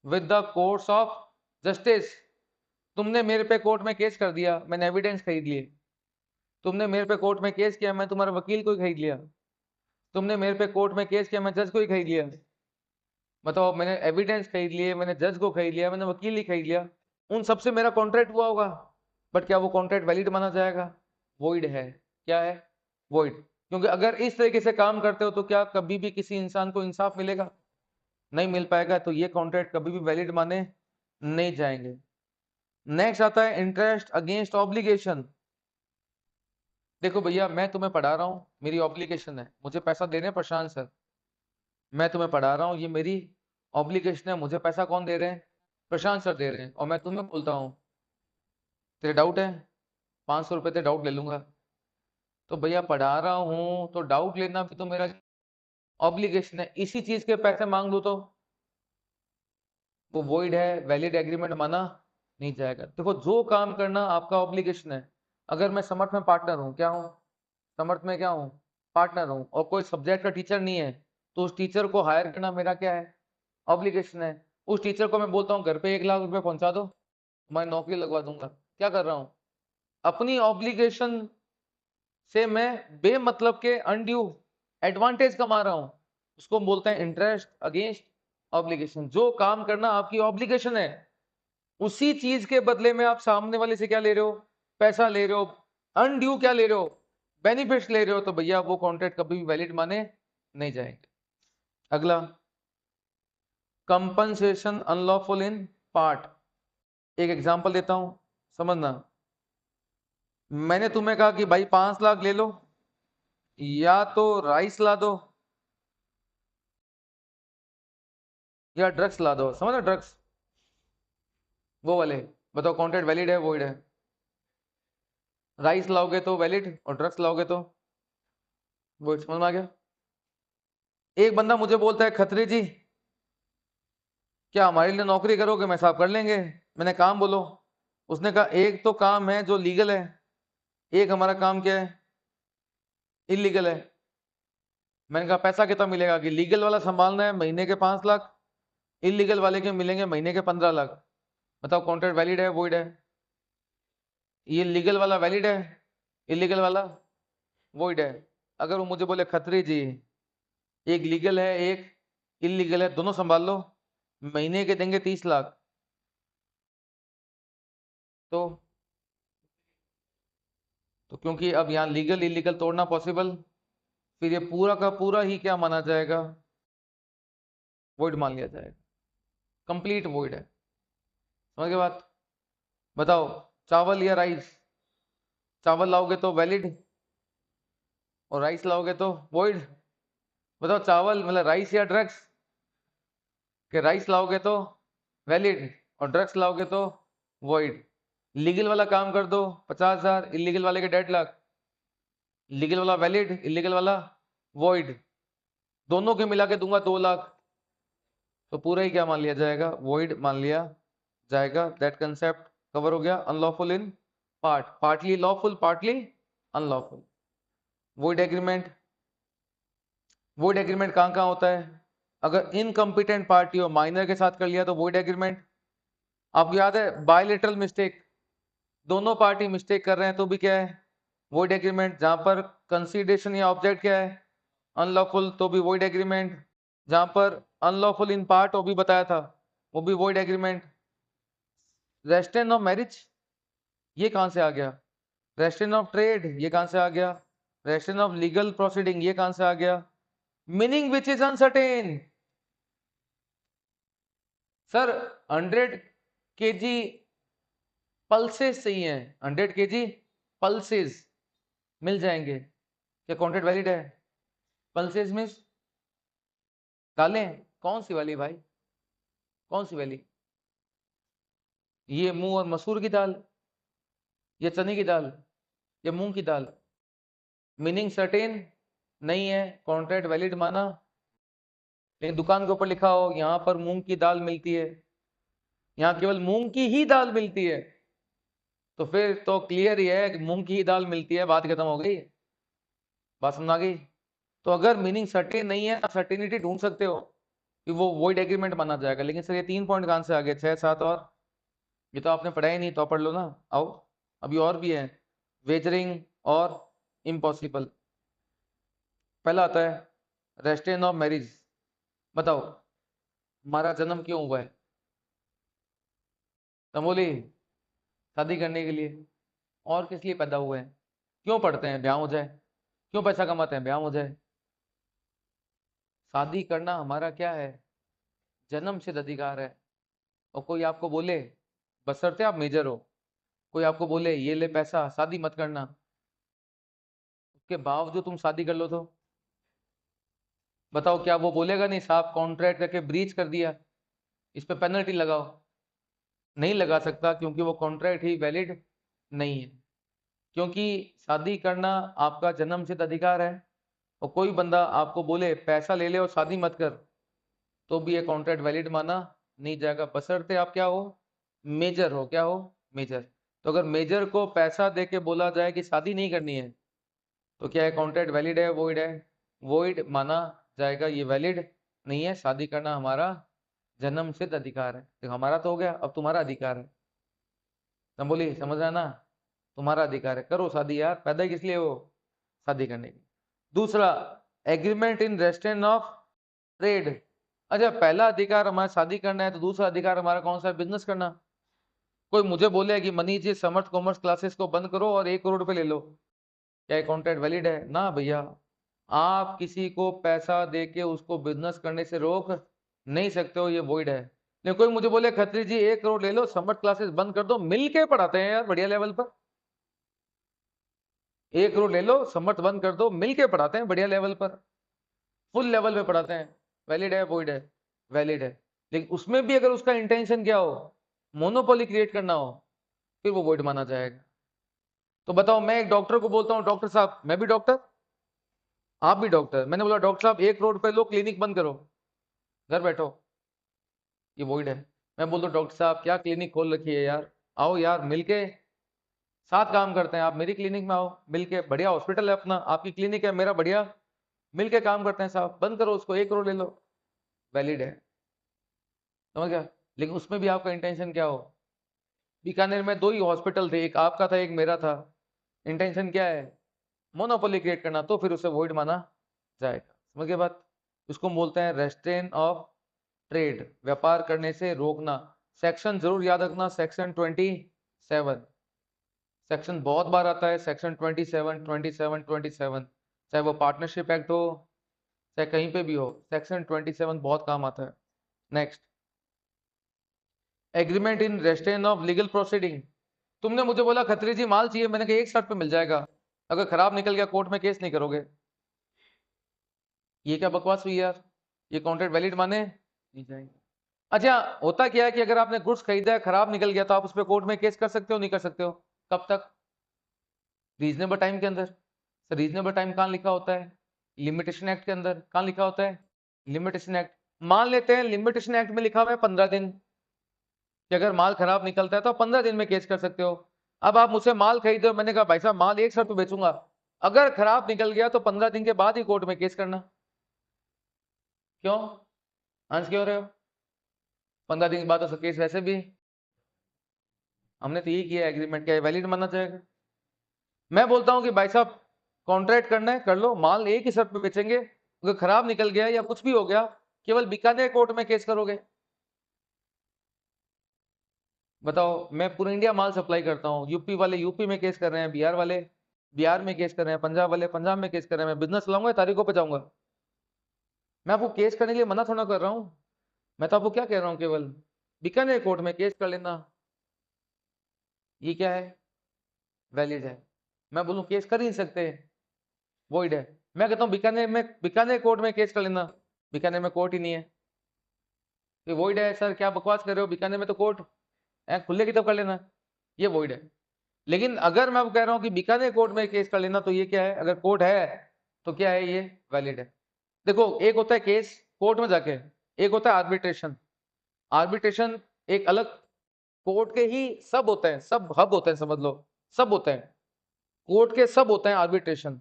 with the course of justice. तुमने मेरे पे कोर्ट में केस कर दिया, मैंने एविडेंस खरीद लिए। तुमने मेरे पे कोर्ट में केस किया, मैं तुम्हारा वकील को ही खरीद लिया। तुमने मेरे पे कोर्ट में केस किया, मैं जज को ही खरीद लिया। बताओ, मैंने एविडेंस खरीद लिए, मैंने जज को खरीद लिया, मैंने वकील ही खरीद लिया। उन सबसे मेरा कॉन्ट्रैक्ट हुआ होगा, बट क्या वो कॉन्ट्रैक्ट वैलिड माना जाएगा? वॉइड है। क्या है? वॉइड। क्योंकि अगर इस तरीके से काम करते हो तो क्या कभी भी किसी इंसान को इंसाफ मिलेगा? नहीं मिल पाएगा, तो ये कॉन्ट्रैक्ट कभी भी वैलिड माने नहीं जाएंगे। नेक्स्ट आता है इंटरेस्ट अगेंस्ट ऑब्लिगेशन। देखो भैया, मैं तुम्हें पढ़ा रहा हूँ, मेरी ऑब्लिगेशन है, मुझे पैसा दे रहे हैं प्रशांत सर। मैं तुम्हें पढ़ा रहा हूँ, ये मेरी ऑब्लिगेशन है। मुझे पैसा कौन दे रहे हैं? प्रशांत सर दे रहे हैं। और मैं तुम्हें बोलता हूँ तेरे डाउट है, 500 रुपये ते डाउट ले लूंगा। तो भैया पढ़ा रहा हूँ तो डाउट लेना भी तो मेरा ऑब्लिगेशन है। इसी चीज के पैसे मांग लूँ तो वो वॉइड है, वैलिड एग्रीमेंट माना नहीं जाएगा। देखो, जो काम करना आपका ऑब्लिगेशन है। अगर मैं समर्थ में पार्टनर हूँ, क्या हूँ? समर्थ में क्या हूँ? पार्टनर हूँ। और कोई सब्जेक्ट का टीचर नहीं है, तो उस टीचर को हायर करना मेरा क्या है? ऑब्लिगेशन है। उस टीचर को मैं बोलता हूँ घर पे 1 लाख रुपए पहुंचा दो, मैं नौकरी लगवा दूंगा। क्या कर रहा हूँ? अपनी ऑब्लिगेशन से मैं बेमतलब के अनड्यू एडवांटेज कमा रहा हूं। उसको बोलते हैं इंटरेस्ट अगेंस्ट ऑब्लिगेशन। जो काम करना आपकी ऑब्लिगेशन है, उसी चीज के बदले में आप सामने वाले से क्या ले रहे हो? पैसा ले रहे हो। अनड्यू क्या ले रहे हो? बेनिफिट्स ले रहे हो। तो भैया वो कॉन्ट्रैक्ट कभी भी वैलिड माने नहीं जाएंगे। अगला, कंपनसेशन अनलॉफुल इन पार्ट। एक एग्जांपल देता हूं, समझना। मैंने तुम्हें कहा कि भाई 5 लाख ले लो, या तो राइस ला दो या ड्रग्स ला दो, समझ ड्रग्स वो वाले। बताओ कॉन्ट्रैक्ट वैलिड है वॉइड है? राइस लाओगे तो वैलिड और ड्रग्स लाओगे तो वॉइड। समझ में आ गया? एक बंदा मुझे बोलता है खत्री जी क्या हमारे लिए नौकरी करोगे? मैं साहब कर लेंगे। मैंने काम बोलो। उसने कहा एक तो काम है जो लीगल है, एक हमारा काम क्या है, इलीगल है। मैंने कहा पैसा कितना मिलेगा? कि लीगल वाला संभालना है महीने के 5 लाख, इलीगल वाले के मिलेंगे महीने के 15 लाख। बताओ कॉन्ट्रैक्ट वैलिड है वॉइड है? ये लीगल वाला वैलिड है, इलीगल वाला वॉइड है। अगर वो मुझे बोले खत्री जी एक लीगल है एक इलीगल है, दोनों संभाल लो, महीने के देंगे 30 लाख, तो क्योंकि अब यहाँ लीगल इलीगल तोड़ना पॉसिबल, फिर ये पूरा का पूरा ही क्या माना जाएगा? वॉइड मान लिया जाएगा, कंप्लीट वॉइड है। समझ गए बात? बताओ चावल या राइस? चावल लाओगे तो वैलिड और राइस लाओगे तो वॉइड। बताओ चावल मतलब राइस या ड्रग्स? कि राइस लाओगे तो वैलिड और ड्रग्स लाओगे तो वॉइड। लीगल वाला काम कर दो 50,000, इलीगल वाले के 1.5 लाख। लीगल वाला वैलिड, इलीगल वाला वॉइड, दोनों के मिला के दूंगा 2 लाख, तो पूरा ही क्या मान लिया जाएगा? वॉइड मान लिया जाएगा। दैट कंसेप्ट कवर हो गया। Unlawful in part, partly lawful partly unlawful. Void agreement, void agreement कहाँ कहाँ होता है? अगर इनकम्पिटेंट पार्टी हो, माइनर के साथ कर लिया तो वॉइड एग्रीमेंट। आपको याद है बायलेटरल मिस्टेक, दोनों पार्टी मिस्टेक कर रहे हैं तो भी क्या है? Void agreement. जहां पर कंसीडरेशन या ऑब्जेक्ट क्या है? अनलॉफुल, तो भी वॉइड एग्रीमेंट। जहां पर अनलॉफुल इन पार्ट वो भी बताया था, वो भी void agreement. Restrain of marriage ये कहां से आ गया? रेस्ट्रेन ऑफ ट्रेड ये कहां से आ गया? रेस्ट्रेन ऑफ लीगल प्रोसीडिंग ये कहां से आ गया? Meaning which is uncertain. Sir 100 kg pulses चाहिए, 100 kg पल्सेस मिल जाएंगे, क्या कॉन्ट्रैक्ट वैलिड है? पल्सेस मीन्स दालें, कौन सी वाली भाई, कौन सी वाली? ये मूंग और मसूर की दाल, ये चने की दाल, ये मूंग की दाल। मीनिंग सर्टेन नहीं है, कॉन्ट्रैक्ट वैलिड माना। लेकिन दुकान के ऊपर लिखा हो यहाँ पर मूंग की दाल मिलती है, यहाँ केवल मूंग की ही दाल मिलती है, तो फिर तो क्लियर ही है कि मूंग की ही दाल मिलती है, बात खत्म हो गई। बात समझ आ गई? तो अगर मीनिंग सर्टेन नहीं है आप सर्टेनिटी ढूंढ सकते हो कि वो वॉइड एग्रीमेंट माना जाएगा। लेकिन सर ये 3 पॉइंट कहां से आ गए? 6 7 और ये तो आपने पढ़ा ही नहीं, तो पढ़ लो ना। आओ अभी और भी है। वेजरिंग और इम्पॉसिबल। पहला आता है रेस्ट्रेन ऑफ मैरिज। बताओ हमारा जन्म क्यों हुआ है? तमोली शादी करने के लिए। और किस लिए पैदा हुए हैं? क्यों पढ़ते हैं? ब्याह हो जाए। क्यों पैसा कमाते हैं? ब्याह हो जाए। शादी करना हमारा क्या है? जन्म सिद्ध अधिकार है। और कोई आपको बोले, बशर्ते आप मेजर हो, कोई आपको बोले ये ले पैसा शादी मत करना, उसके बावजूद तुम शादी कर लो तो बताओ क्या वो बोलेगा नहीं साहब कॉन्ट्रैक्ट करके ब्रीच कर दिया, इस पे पेनल्टी लगाओ? नहीं लगा सकता, क्योंकि वो कॉन्ट्रैक्ट ही वैलिड नहीं है। क्योंकि शादी करना आपका जन्म सिद्ध अधिकार है, और कोई बंदा आपको बोले पैसा ले ले और शादी मत कर, तो भी ये कॉन्ट्रैक्ट वैलिड माना नहीं जाएगा, बशर्ते आप क्या हो? मेजर हो। क्या हो? मेजर। तो अगर मेजर को पैसा दे के बोला जाए कि शादी नहीं करनी है, तो क्या है? कॉन्ट्रैक्ट वैलिड है वॉइड है? वॉइड माना जाएगा, ये वैलिड नहीं है। शादी करना हमारा जन्म सिद्ध अधिकार है। तो हमारा तो हो गया, अब तुम्हारा अधिकार है। तुम बोली समझ रहा ना? तुम्हारा अधिकार है, करो शादी यार, पैदा ही किस लिए हो? शादी करने की। दूसरा agreement in restrain of trade. अच्छा पहला अधिकार हमारा शादी करना है, तो दूसरा अधिकार हमारा कौन सा है? बिजनेस करना। कोई मुझे बोले कि मनीष जी समर्थ कॉमर्स क्लासेस को बंद करो और 1 करोड़ रुपए ले लो, क्या कॉन्ट्रैक्ट वैलिड है? ना भैया। आप किसी को पैसा दे के उसको बिजनेस करने से रोक नहीं सकते हो, ये वॉइड है। लेकिन कोई मुझे बोले खत्री जी 1 करोड़ ले लो समर्थ क्लासेस बंद कर दो, मिल के पढ़ाते हैं यार बढ़िया लेवल पर, 1 करोड़ ले लो, समर्थ बंद कर दो, मिलके पढ़ाते हैं बढ़िया लेवल पर, फुल लेवल पे पढ़ाते हैं। वैलिड है, वॉइड है? वैलिड है। लेकिन उसमें भी अगर उसका इंटेंशन क्या हो, मोनोपोली क्रिएट करना हो, फिर वो वॉइड माना जाएगा। तो बताओ, मैं एक डॉक्टर को बोलता हूँ, डॉक्टर साहब, मैं भी डॉक्टर, आप भी डॉक्टर, मैंने बोला डॉक्टर साहब 1 करोड़ पे लो, क्लिनिक बंद करो, घर बैठो, ये वॉइड है। मैं बोलता हूँ डॉक्टर साहब क्या क्लिनिक खोल रखी है यार, आओ यार मिलके साथ काम करते हैं, आप मेरी क्लिनिक में आओ, मिलके, बढ़िया हॉस्पिटल है अपना, आपकी क्लिनिक है, मेरा बढ़िया, मिलके काम करते हैं साहब, बंद करो उसको, 1 करोड़ ले लो, वैलिड है। समझ गया? लेकिन उसमें भी आपका इंटेंशन क्या हो, बीकानेर में 2 ही हॉस्पिटल थे, एक आपका था, एक मेरा था, इंटेंशन क्या है, मोनोपोली क्रिएट करना, तो फिर उसे वॉइड माना जाएगा। समझ गए बात? उसको हम बोलते हैं रेस्ट्रेन ऑफ ट्रेड, व्यापार करने से रोकना। सेक्शन जरूर याद रखना, सेक्शन 27, सेक्शन बहुत बार आता है, सेक्शन 27, चाहे वो पार्टनरशिप एक्ट हो, चाहे कहीं पे भी हो, सेक्शन 27 बहुत काम आता है। Next, agreement in restrain of legal proceeding. तुमने मुझे बोला खत्री जी माल चाहिए, मैंने कहा 1 शर्त पे मिल जाएगा, अगर खराब निकल गया कोर्ट में केस नहीं करोगे। ये क्या बकवास हुई यार, ये कॉन्ट्रैक्ट वैलिड माने नहीं जाएंगे। अच्छा, होता क्या है कि अगर आपने गुड्स खरीदा है, खराब निकल गया, तो आप उस पर कोर्ट में केस कर सकते हो, नहीं कर सकते हो? कब तक? रीजनेबल टाइम के अंदर। सर रीजनेबल टाइम कहाँ लिखा होता है? लिमिटेशन एक्ट के अंदर। कहाँ लिखा होता है? Limitation act. मान लेते हैं लिमिटेशन एक्ट में लिखा हुआ है 15 दिन, कि अगर माल खराब निकलता है तो 15 दिन में केस कर सकते हो। अब आप मुझसे माल खरीदो, मैंने कहा भाई साहब माल 1 शर्त पे बेचूंगा, अगर खराब निकल गया तो 15 दिन के बाद ही कोर्ट में केस करना। क्यों हंस क्यों रहे हो? 15 दिन के बाद तो केस वैसे भी, हमने तो यही किया, एग्रीमेंट क्या वैलिड माना जाएगा? मैं बोलता हूँ कि भाई साहब कॉन्ट्रैक्ट करना है कर लो, माल 1 ही शर्त पे बेचेंगे, अगर खराब निकल गया या कुछ भी हो गया, केवल बीकानेर कोर्ट में केस करोगे। बताओ, मैं पूरा इंडिया माल सप्लाई करता हूँ, यूपी वाले यूपी में केस कर रहे हैं, बिहार वाले बिहार में केस कर रहे हैं, पंजाब वाले पंजाब में केस कर रहे हैं, मैं बिजनेस लाऊंगा, तारीखों पे जाऊंगा। मैं आपको केस करने के लिए मना थोड़ा कर रहा हूँ, मैं तो आपको क्या कह रहा हूँ, केवल बीकानेर कोर्ट में केस कर लेना, ये क्या है, वैलिड है। मैं बोलूँ केस कर ही नहीं सकते, वॉइड है। मैं कहता हूँ बीकानेर कोर्ट में केस कर लेना, बीकानेर में कोर्ट ही नहीं है, ये वॉइड है। सर क्या बकवास कर रहे हो, बीकानेर में तो कोर्ट है, खुले की तब कर लेना, ये वॉइड है। लेकिन अगर मैं आपको कह रहा हूँ कि बीकानेर कोर्ट में केस कर लेना, तो ये क्या है, अगर कोर्ट है तो क्या है, ये वैलिड है। देखो, एक होता है केस कोर्ट में जाके, एक होता है आर्बिट्रेशन। आर्बिट्रेशन एक अलग, कोर्ट के ही सब होते हैं, सब हब होते हैं, समझ लो, सब होते हैं, कोर्ट के सब होते हैं आर्बिट्रेशन,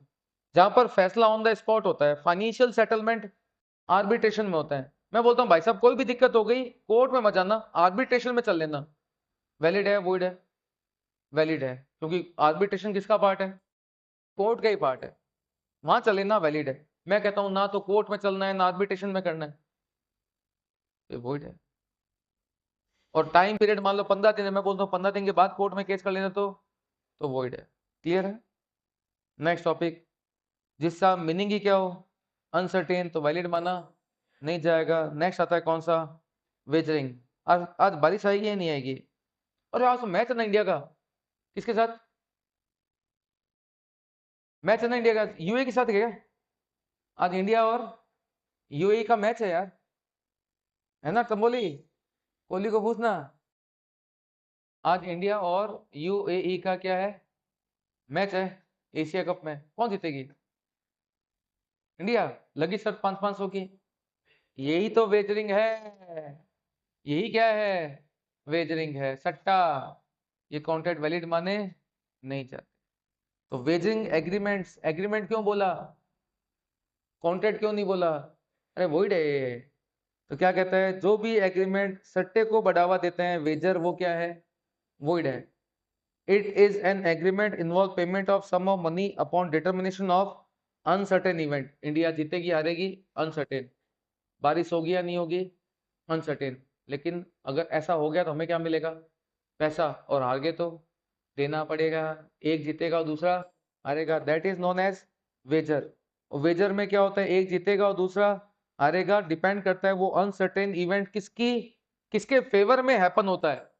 जहां पर फैसला ऑन द स्पॉट होता है, फाइनेंशियल सेटलमेंट आर्बिट्रेशन में होता है। मैं बोलता हूँ भाई साहब कोई भी दिक्कत हो गई, कोर्ट में मत जाना, आर्बिट्रेशन में चल लेना, वैलिड है, वॉइड है? वैलिड है, क्योंकि आर्बिट्रेशन किसका पार्ट है, कोर्ट का ही पार्ट है, वहां चल लेना, वैलिड है। मैं कहता हूँ ना तो कोर्ट में चलना है, ना आर्बिट्रेशन में करना है, ये वॉइड है। और टाइम पीरियड मान लो 15 दिन है, मैं बोलता हूँ 15 दिन के बाद कोर्ट में केस कर लेना, तो वॉइड है। क्लियर है? नेक्स्ट टॉपिक, जिसका मीनिंग ही क्या हो, अनसर्टेन, तो वैलिड माना नहीं जाएगा। नेक्स्ट आता है कौन सा, वेजरिंग। आज बारिश आएगी या नहीं आएगी? अरे आज तो मैच है ना इंडिया का, किसके साथ मैच है ना इंडिया का, यूए के साथ क्या, आज इंडिया और यूए का मैच है यार, है ना तंबोली, कोहली को पूछना, आज इंडिया और यूएई का क्या है, मैच है, एशिया कप में कौन जीतेगी, इंडिया। लगी सर 500-500 की, यही तो वेजरिंग है, यही क्या है, वेजरिंग है, सट्टा। ये कॉन्ट्रैक्ट वैलिड माने नहीं जाते। तो वेजरिंग एग्रीमेंट्स, एग्रीमेंट क्यों बोला, कॉन्ट्रैक्ट क्यों नहीं बोला, अरे वही डे। तो क्या कहता है, जो भी एग्रीमेंट सट्टे को बढ़ावा देते हैं, वेजर, वो क्या है, वॉइड है। It is an agreement involve payment of sum of money upon determination of uncertain event. India जीतेगी हारेगी, अनसर्टेन, बारिश होगी या नहीं होगी, अनसर्टेन। लेकिन अगर ऐसा हो गया तो हमें क्या मिलेगा, पैसा, और हार गए तो देना पड़ेगा, एक जीतेगा और दूसरा हारेगा, that is known as wager. Wager में क्या होता है, एक जीतेगा और दूसरा हारेगा, डिपेंड करता है वो अनसर्टेन इवेंट किसकी, किसके फेवर में हैपन होता है।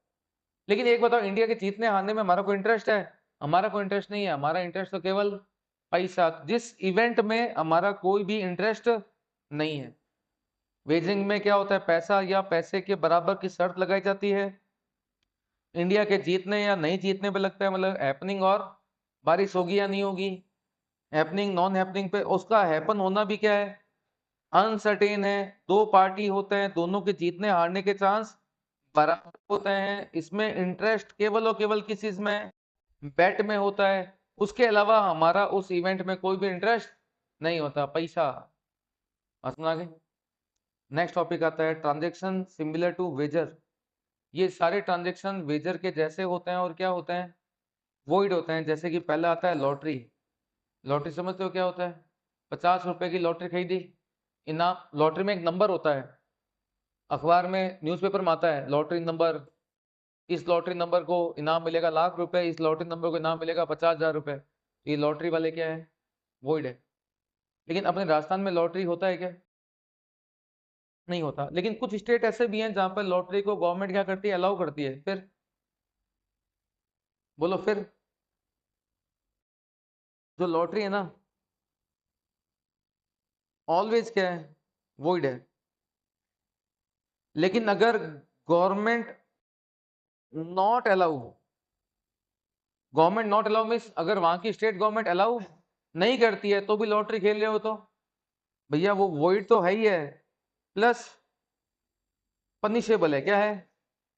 लेकिन एक बताओ, इंडिया के जीतने हारने में हमारा कोई इंटरेस्ट है? हमारा कोई इंटरेस्ट नहीं है, हमारा इंटरेस्ट तो केवल पैसा, जिस इवेंट में हमारा कोई भी इंटरेस्ट नहीं है। वेजिंग में क्या होता है, पैसा या पैसे के बराबर की शर्त लगाई जाती है। इंडिया के जीतने या नहीं जीतने पे लगता है, मतलब हैपनिंग और बारिश होगी या नहीं होगी, हैपनिंग नॉन हैपनिंग पे। उसका हैपन होना भी क्या है, अनसर्टेन है। दो पार्टी होते हैं, दोनों के जीतने हारने के चांस बराबर होते हैं। इसमें इंटरेस्ट केवल और केवल किस चीज में, बेट में होता है। उसके अलावा हमारा उस इवेंट में कोई भी इंटरेस्ट नहीं होता, पैसा। आगे नेक्स्ट टॉपिक आता है ट्रांजेक्शन सिमिलर टू वेजर। ये सारे ट्रांजेक्शन वेजर के जैसे होते हैं और क्या होते हैं, वॉइड होते हैं। जैसे कि पहला आता है लॉटरी। लॉटरी समझते हो क्या होता है, 50 रुपए की लॉटरी खरीदी, इनाम। लॉटरी में एक नंबर होता है, अखबार में न्यूज़पेपर में आता है लॉटरी नंबर, इस लॉटरी नंबर को इनाम मिलेगा ₹1,00,000, इस लॉटरी नंबर को इनाम मिलेगा ₹50,000। ये लॉटरी वाले क्या है, वॉइड है। लेकिन अपने राजस्थान में लॉटरी होता है क्या, नहीं होता। लेकिन कुछ स्टेट ऐसे भी हैं जहां पर लॉटरी को गवर्नमेंट क्या करती है, अलाउ करती है। फिर बोलो फिर, जो लॉटरी है ना, ऑलवेज क्या है, वॉइड है। लेकिन अगर government not allow, government not allow means अगर वहां की स्टेट गवर्नमेंट अलाउ नहीं करती है तो भी लॉटरी खेल रहे हो तो भैया वो वॉइड तो है ही है, प्लस पनिशेबल है। क्या है,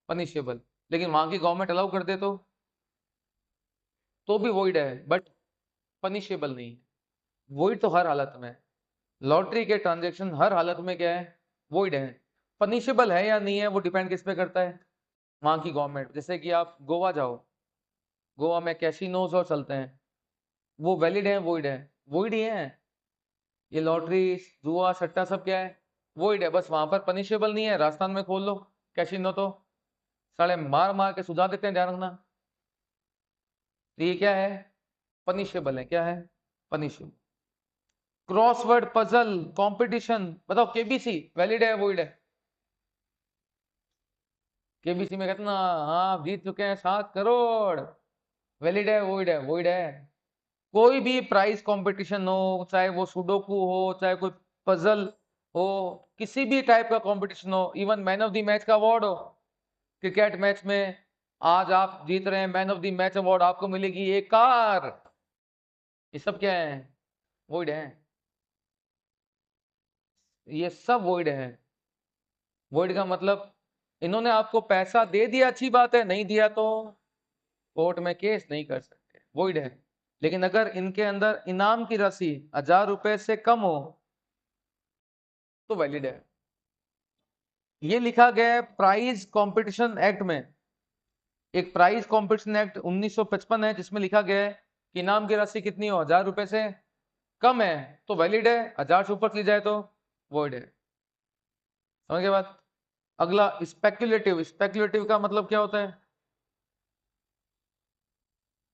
पनिशेबल। लेकिन वहां की गवर्नमेंट अलाउ कर दे तो भी वॉइड है, बट पनिशेबल नहीं। वॉइड तो हर हालत में, लॉटरी के ट्रांजेक्शन हर हालत में क्या है, वॉइड है। पनिशेबल है या नहीं है वो डिपेंड किस पे करता है, वहां की गवर्नमेंट। जैसे कि आप गोवा जाओ, गोवा में कैसीनोज और चलते हैं, वो वैलिड है, वॉइड है, वॉइड ही है। ये लॉटरी जुआ सट्टा सब क्या है, वॉइड है। बस वहां पर पनिशेबल नहीं है। राजस्थान में खोल लो कैसीनो तो साले मार मार के सुझा देते हैं, ध्यान रखना। तो ये क्या है, पनिशेबल है। क्या है, पनिशेबल। क्रॉसवर्ड पजल कंपटीशन बताओ, केबीसी वैलिड है, वॉइड है। केबीसी में कितना, हाँ जीत चुके हैं 7 करोड़, वैलिड है, वॉइड है, वॉइड है। कोई भी प्राइज कंपटीशन हो, चाहे वो सुडोकू हो, चाहे कोई पजल हो, किसी भी टाइप का कंपटीशन हो, even man of the match का अवार्ड हो, क्रिकेट मैच में आज आप जीत रहे हैं, man of the match award आपको मिलेगी एक कार, ये सब क्या है, वॉइड है। ये सब वॉइड है। वॉइड का मतलब इन्होंने आपको पैसा दे दिया, अच्छी बात है, नहीं दिया तो कोर्ट में केस नहीं कर सकते, वॉइड है। लेकिन अगर इनके अंदर इनाम की राशि 1,000 रुपए से कम हो तो वैलिड है। ये लिखा गया है प्राइज कंपटीशन एक्ट में। एक प्राइज कंपटीशन एक्ट 1955 है जिसमें लिखा गया है कि इनाम की राशि कितनी हो, 1,000 रुपए से कम है तो वैलिड है, 1,000 से ऊपर चली जाए तो वॉइड है। समझ गए बात। अगला स्पेक्युलेटिव। स्पेक्युलेटिव का मतलब क्या होता है,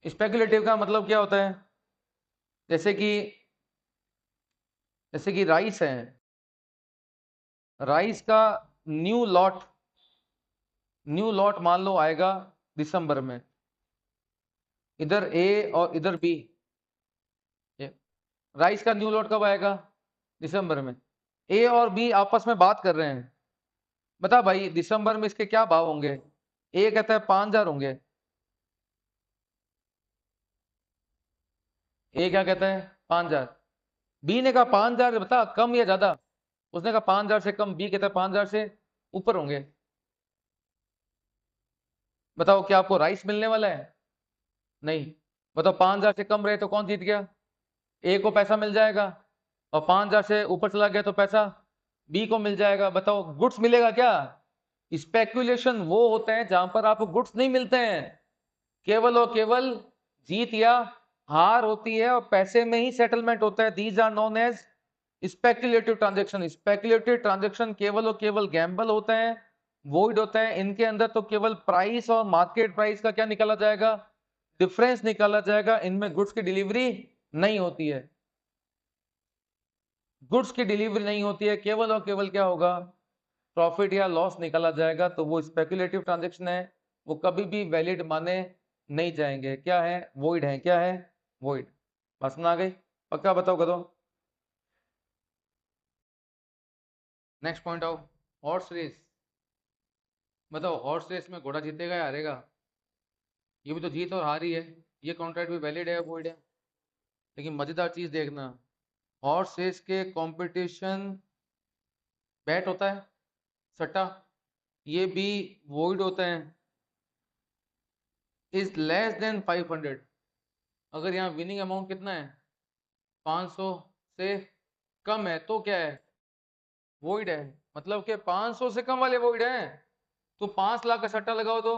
स्पेक्युलेटिव का मतलब क्या होता है, जैसे कि राइस है, राइस का न्यू लॉट, मान लो आएगा दिसंबर में, इधर ए और इधर बी। राइस का न्यू लॉट कब आएगा, दिसंबर में। ए और बी आपस में बात कर रहे हैं, बता भाई दिसंबर में इसके क्या भाव होंगे। ए कहता है 5,000 होंगे, ए क्या कहता है 5,000, बी ने कहा 5,000 बता कम या ज्यादा, उसने कहा 5,000 से कम, बी कहता है 5,000 से ऊपर होंगे। बताओ क्या आपको राइस मिलने वाला है, नहीं। बताओ 5,000 से कम रहे तो कौन जीत गया, ए को पैसा मिल जाएगा, और 5,000 से ऊपर चला गया तो पैसा बी को मिल जाएगा। बताओ गुड्स मिलेगा क्या। स्पेकुलेशन वो होते हैं जहां पर आपको गुड्स नहीं मिलते हैं, केवल और केवल जीत या हार होती है और पैसे में ही सेटलमेंट होता है। These are known as speculative transaction. Speculative transaction केवल और केवल गैम्बल होता है, वॉइड होता है। इनके अंदर तो केवल प्राइस और मार्केट प्राइस का क्या निकाला जाएगा, डिफरेंस निकाला जाएगा। इनमें गुड्स की डिलीवरी नहीं होती है, गुड्स की डिलीवरी नहीं होती है, केवल और केवल क्या होगा, प्रॉफिट या लॉस निकाला जाएगा। तो वो स्पेकुलेटिव ट्रांजेक्शन है, वो कभी भी वैलिड माने नहीं जाएंगे, क्या है, वॉइड है, क्या है, वॉइड। बस में आ गई, पक्का बताओ करो। नेक्स्ट पॉइंट आओ, हॉर्स रेस। बताओ हॉर्स रेस में घोड़ा जीतेगा या हारेगा? ये भी तो जीत और हार ही है, ये कॉन्ट्रैक्ट भी वैलिड है, वॉइड है। लेकिन मजेदार चीज देखना, हॉर्स रेस के कंपटीशन बैट होता है, सट्टा, ये भी वॉइड होता है, इज लेस देन 500। अगर यहाँ विनिंग अमाउंट कितना है, 500 से कम है तो क्या है, वॉइड है। मतलब कि 500 से कम वाले वॉइड है, तो 5 लाख का सट्टा लगाओ तो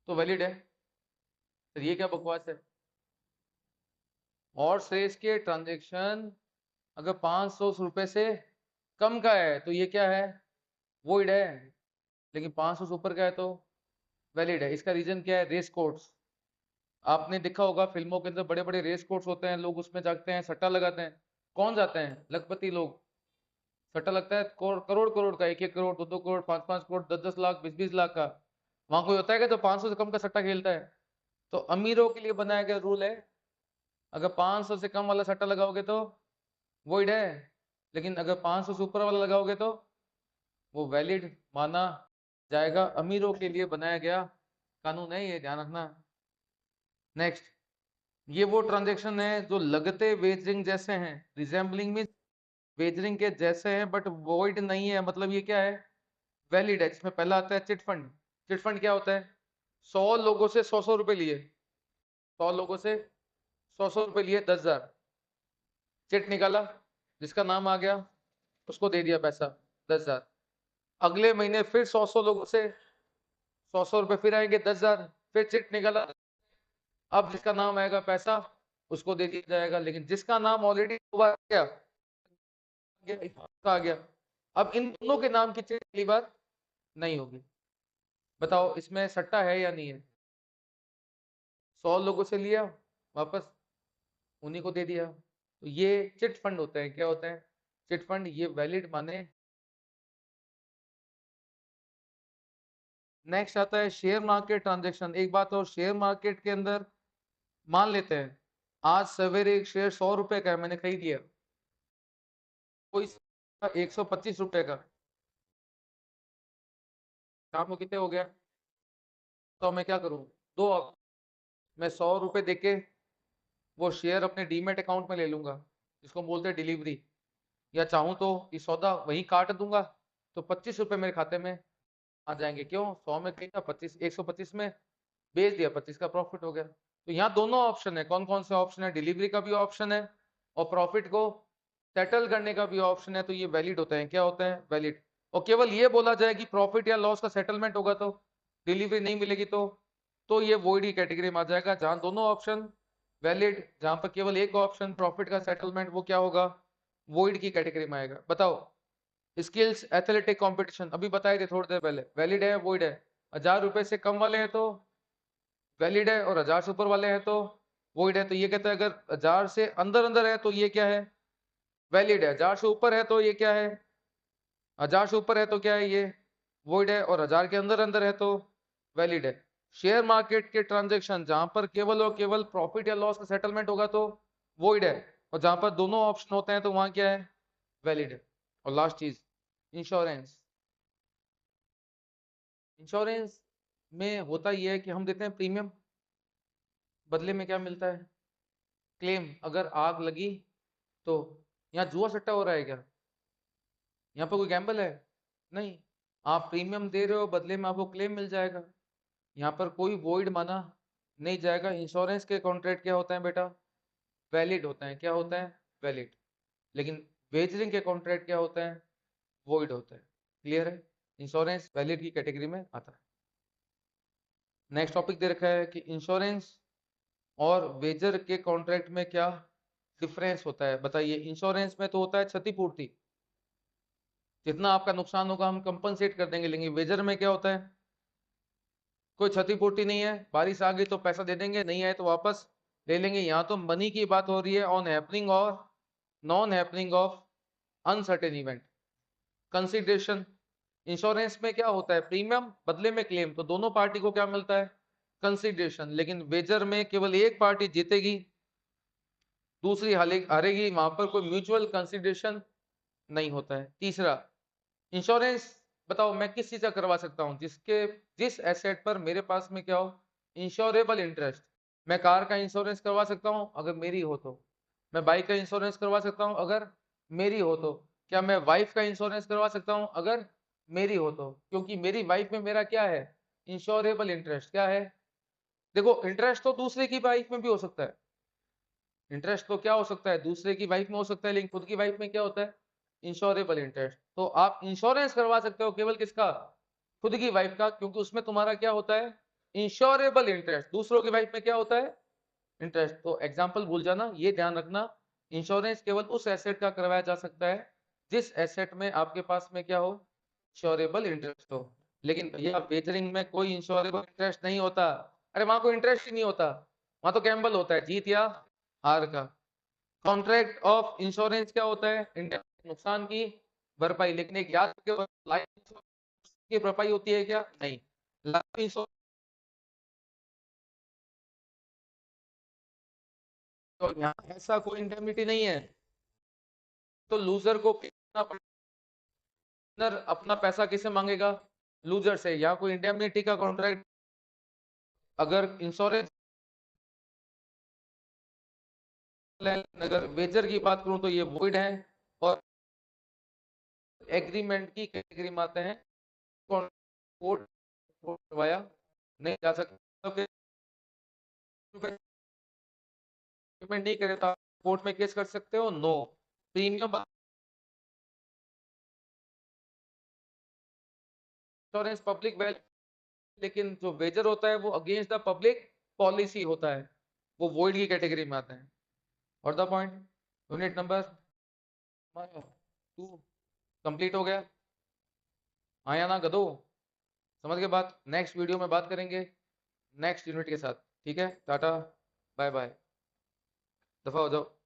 वैलिड है। तो ये क्या बकवास है? हॉर्स रेस के ट्रांजेक्शन अगर 500 रुपए से कम का है तो ये क्या है, वॉइड है। लेकिन 500 से ऊपर का है तो वैलिड है। इसका रीजन क्या है, रेस कोर्स। आपने देखा होगा फिल्मों के अंदर बड़े बड़े रेस कोर्स होते हैं, लोग उसमें जाते हैं, सट्टा लगाते हैं। कौन जाते हैं, लखपति लोग। सट्टा लगता है करोड़ करोड़ का, 1 1 करोड़, 2 2 करोड़, 5 5 करोड़, 10 10 लाख, 20 20 लाख का। वहां कोई होता है क्या जो 500 से कम का सट्टा खेलता है? तो अमीरों के लिए बनाया गया रूल है, अगर 500 से कम वाला सट्टा लगाओगे तो वॉइड है, लेकिन अगर 500 से ऊपर वाला लगाओगे तो वो वैलिड माना जाएगा। अमीरों के लिए बनाया गया कानून है, ये ध्यान रखना। नेक्स्ट, ये वो ट्रांजेक्शन है जो लगते वेजरिंग जैसे हैं, रिजेंबलिंग मीन वेजरिंग के जैसे हैं बट वॉइड नहीं है, मतलब ये क्या है, वैलिड है। इसमें पहला आता है चिट फंड। चिट फंड क्या होता है, 100 लोगों से 100 100 रुपए लिए, 100 लोगों से 100 100 रुपए लिए, 10,000 चिट निकाला, जिसका नाम आ गया उसको दे दिया पैसा, 10,000। अगले महीने फिर 100 100 लोगों से 100 100 रुपए फिर आएंगे, 10,000, फिर चिट निकाला, अब जिसका नाम आएगा पैसा उसको दे दिया जाएगा। लेकिन जिसका नाम ऑलरेडी आ गया, अब इन दोनों के नाम की चिट पहली बार नहीं होगी। बताओ इसमें सट्टा है या नहीं है? 100 लोगों से लिया, वापस उन्हीं को दे दिया, तो ये चिट फंड होते हैं। क्या होते हैं, चिट फंड। ये वैलिड माने। नेक्स्ट आता है शेयर मार्केट ट्रांजेक्शन। एक बात और, शेयर मार्केट के अंदर मान लेते हैं आज सवेरे एक शेयर 100 रुपए का है, मैंने खरीद लिया, कोई 125 रुपए का, शाम को कितने हो गया, तो मैं क्या करूं, दो मैं 100 रुपए देके वो शेयर अपने डीमेट अकाउंट में ले लूंगा, जिसको बोलते हैं डिलीवरी, या चाहूं तो ये सौदा वहीं काट दूंगा, तो 25 रुपए मेरे खाते में आ जाएंगे। क्यों, 100 में खरीदा, 25 125 में बेच दिया, 25 का प्रॉफिट हो गया। तो यहाँ दोनों ऑप्शन है। कौन कौन से ऑप्शन है, डिलीवरी का भी ऑप्शन है और प्रॉफिट को सेटल करने का भी ऑप्शन है। तो ये वैलिड होते हैं, क्या होते हैं, वैलिड। और केवल ये बोला जाए कि प्रॉफिट या लॉस का सेटलमेंट होगा तो, डिलीवरी नहीं मिलेगी तो ये वॉइड की कैटेगरी में आ जाएगा। जहां दोनों ऑप्शन वैलिड, जहां पर केवल एक ऑप्शन प्रॉफिट का सेटलमेंट, वो क्या होगा, वॉइड की कैटेगरी में आएगा। बताओ स्किल्स एथलेटिक कंपटीशन अभी बताए थे थोड़ी देर पहले, वैलिड है, वॉइड है? 1,000 रुपए से कम वाले हैं तो वैलिड है, और 1,000 से ऊपर वाले हैं तो वॉइड है। तो ये कहता है अगर 1,000 से अंदर अंदर है तो ये क्या है, वैलिड है। 1,000 से ऊपर है तो ये क्या है, 1,000 से ऊपर है तो क्या है, ये वॉइड है, और 1,000 के अंदर अंदर है तो वैलिड है। शेयर मार्केट के ट्रांजेक्शन जहां पर केवल और केवल प्रॉफिट या लॉस का सेटलमेंट होगा तो वॉइड है, और जहां पर दोनों ऑप्शन होते हैं तो वहां क्या है, वैलिड है। और लास्ट चीज, इंश्योरेंस। इंश्योरेंस में होता यह है कि हम देते हैं प्रीमियम, बदले में क्या मिलता है, क्लेम। अगर आग लगी तो, यहाँ जुआ सट्टा हो रहा है क्या, यहाँ पर कोई गैम्बल है, नहीं। आप प्रीमियम दे रहे हो, बदले में आपको क्लेम मिल जाएगा। यहाँ पर कोई वॉइड माना नहीं जाएगा। इंश्योरेंस के कॉन्ट्रैक्ट क्या होते हैं बेटा, वैलिड होते हैं। क्या होते हैं, वैलिड। लेकिन वेजरिंग के कॉन्ट्रैक्ट क्या होते हैं, वॉइड होते हैं। क्लियर है, इंश्योरेंस वैलिड की कैटेगरी में आता है। नेक्स्ट टॉपिक दे रखा है कि इंश्योरेंस और वेजर के कॉन्ट्रैक्ट में क्या डिफरेंस होता है, बताइए। इंश्योरेंस में तो होता है क्षतिपूर्ति, जितना आपका नुकसान होगा हम कंपनसेट कर देंगे। लेकिन वेजर में क्या होता है, कोई क्षतिपूर्ति नहीं है, बारिश आ गई तो पैसा दे देंगे, नहीं आए तो वापस ले लेंगे। यहाँ तो मनी की बात हो रही है ऑन हैपनिंग और non happening of uncertain event consideration. Insurance में क्या होता है, प्रीमियम बदले में क्लेम, तो दोनों पार्टी को क्या मिलता है, कंसिडरेशन, लेकिन वेजर में केवल एक पार्टी जीतेगी, दूसरी हारेगी, वहां पर कोई म्यूचुअल कंसिडरेशन नहीं होता है। तीसरा, इंश्योरेंस बताओ मैं किस चीज का करवा सकता हूँ, जिस एसेट पर मेरे पास में क्या हो, इंश्योरेबल इंटरेस्ट। मैं कार का इंश्योरेंस करवा सकता हूँ अगर मेरी हो तो, मैं बाइक का इंश्योरेंस करवा सकता हूँ अगर मेरी हो तो, क्या मैं वाइफ का इंश्योरेंस करवा सकता हूँ अगर मेरी हो तो, क्योंकि मेरी वाइफ में मेरा क्या है, इंश्योरेबल इंटरेस्ट। क्या है, देखो इंटरेस्ट तो दूसरे की वाइफ में भी हो सकता है, इंटरेस्ट तो क्या हो सकता है, दूसरे की वाइफ में हो सकता है, लेकिन खुद की वाइफ में क्या होता है, इंश्योरेबल इंटरेस्ट। तो आप इंश्योरेंस करवा सकते हो केवल किसका, खुद की वाइफ का, क्योंकि उसमें तुम्हारा क्या होता है, इंश्योरेबल इंटरेस्ट। दूसरों की वाइफ में क्या होता है, इंटरेस्ट। तो एग्जाम्पल भूल जाना, ये ध्यान रखना, इंश्योरेंस केवल उस एसेट का करवाया जा सकता है जिस एसेट में आपके पास में क्या हो, इंश्योरेबल इंटरेस्ट हो। लेकिन भैया वेजरिंग में कोई इंश्योरेबल इंटरेस्ट नहीं होता, अरे वहां कोई इंटरेस्ट ही नहीं होता, वहां तो गैम्बल होता है, जीत या हार का। कॉन्ट्रैक्ट ऑफ इंश्योरेंस क्या होता है, नुकसान की भरपाई, लेकिन एक याद रखिए, लाइफ की भरपाई होती है क्या, नहीं। लाइफ इंश्योरेंस तो यहाँ ऐसा कोई इंडेमनिटी नहीं है, तो लूजर को विनर अपना पैसा किसे मांगेगा, लूजर से। यहाँ कोई इंडेमनिटी का कॉन्ट्रैक्ट, अगर इंश्योरेंस, अगर वेजर की बात करूं तो ये वॉइड है, और एग्रीमेंट की कैटेगरी में आते हैं, कोर्ट करवाया नहीं जा सकता, पेमेंट नहीं करे तो आप कोर्ट में केस कर सकते हो, no. Premium insurance public value, लेकिन जो वेजर होता है वो अगेंस्ट द पब्लिक पॉलिसी होता है, वो वॉइड की कैटेगरी में आता है। और the point, unit number 2 complete हो गया, आया ना गधो, समझ के बात। नेक्स्ट वीडियो में बात करेंगे नेक्स्ट यूनिट के साथ, ठीक है, टाटा बाय बाय, दफा हो जाओ।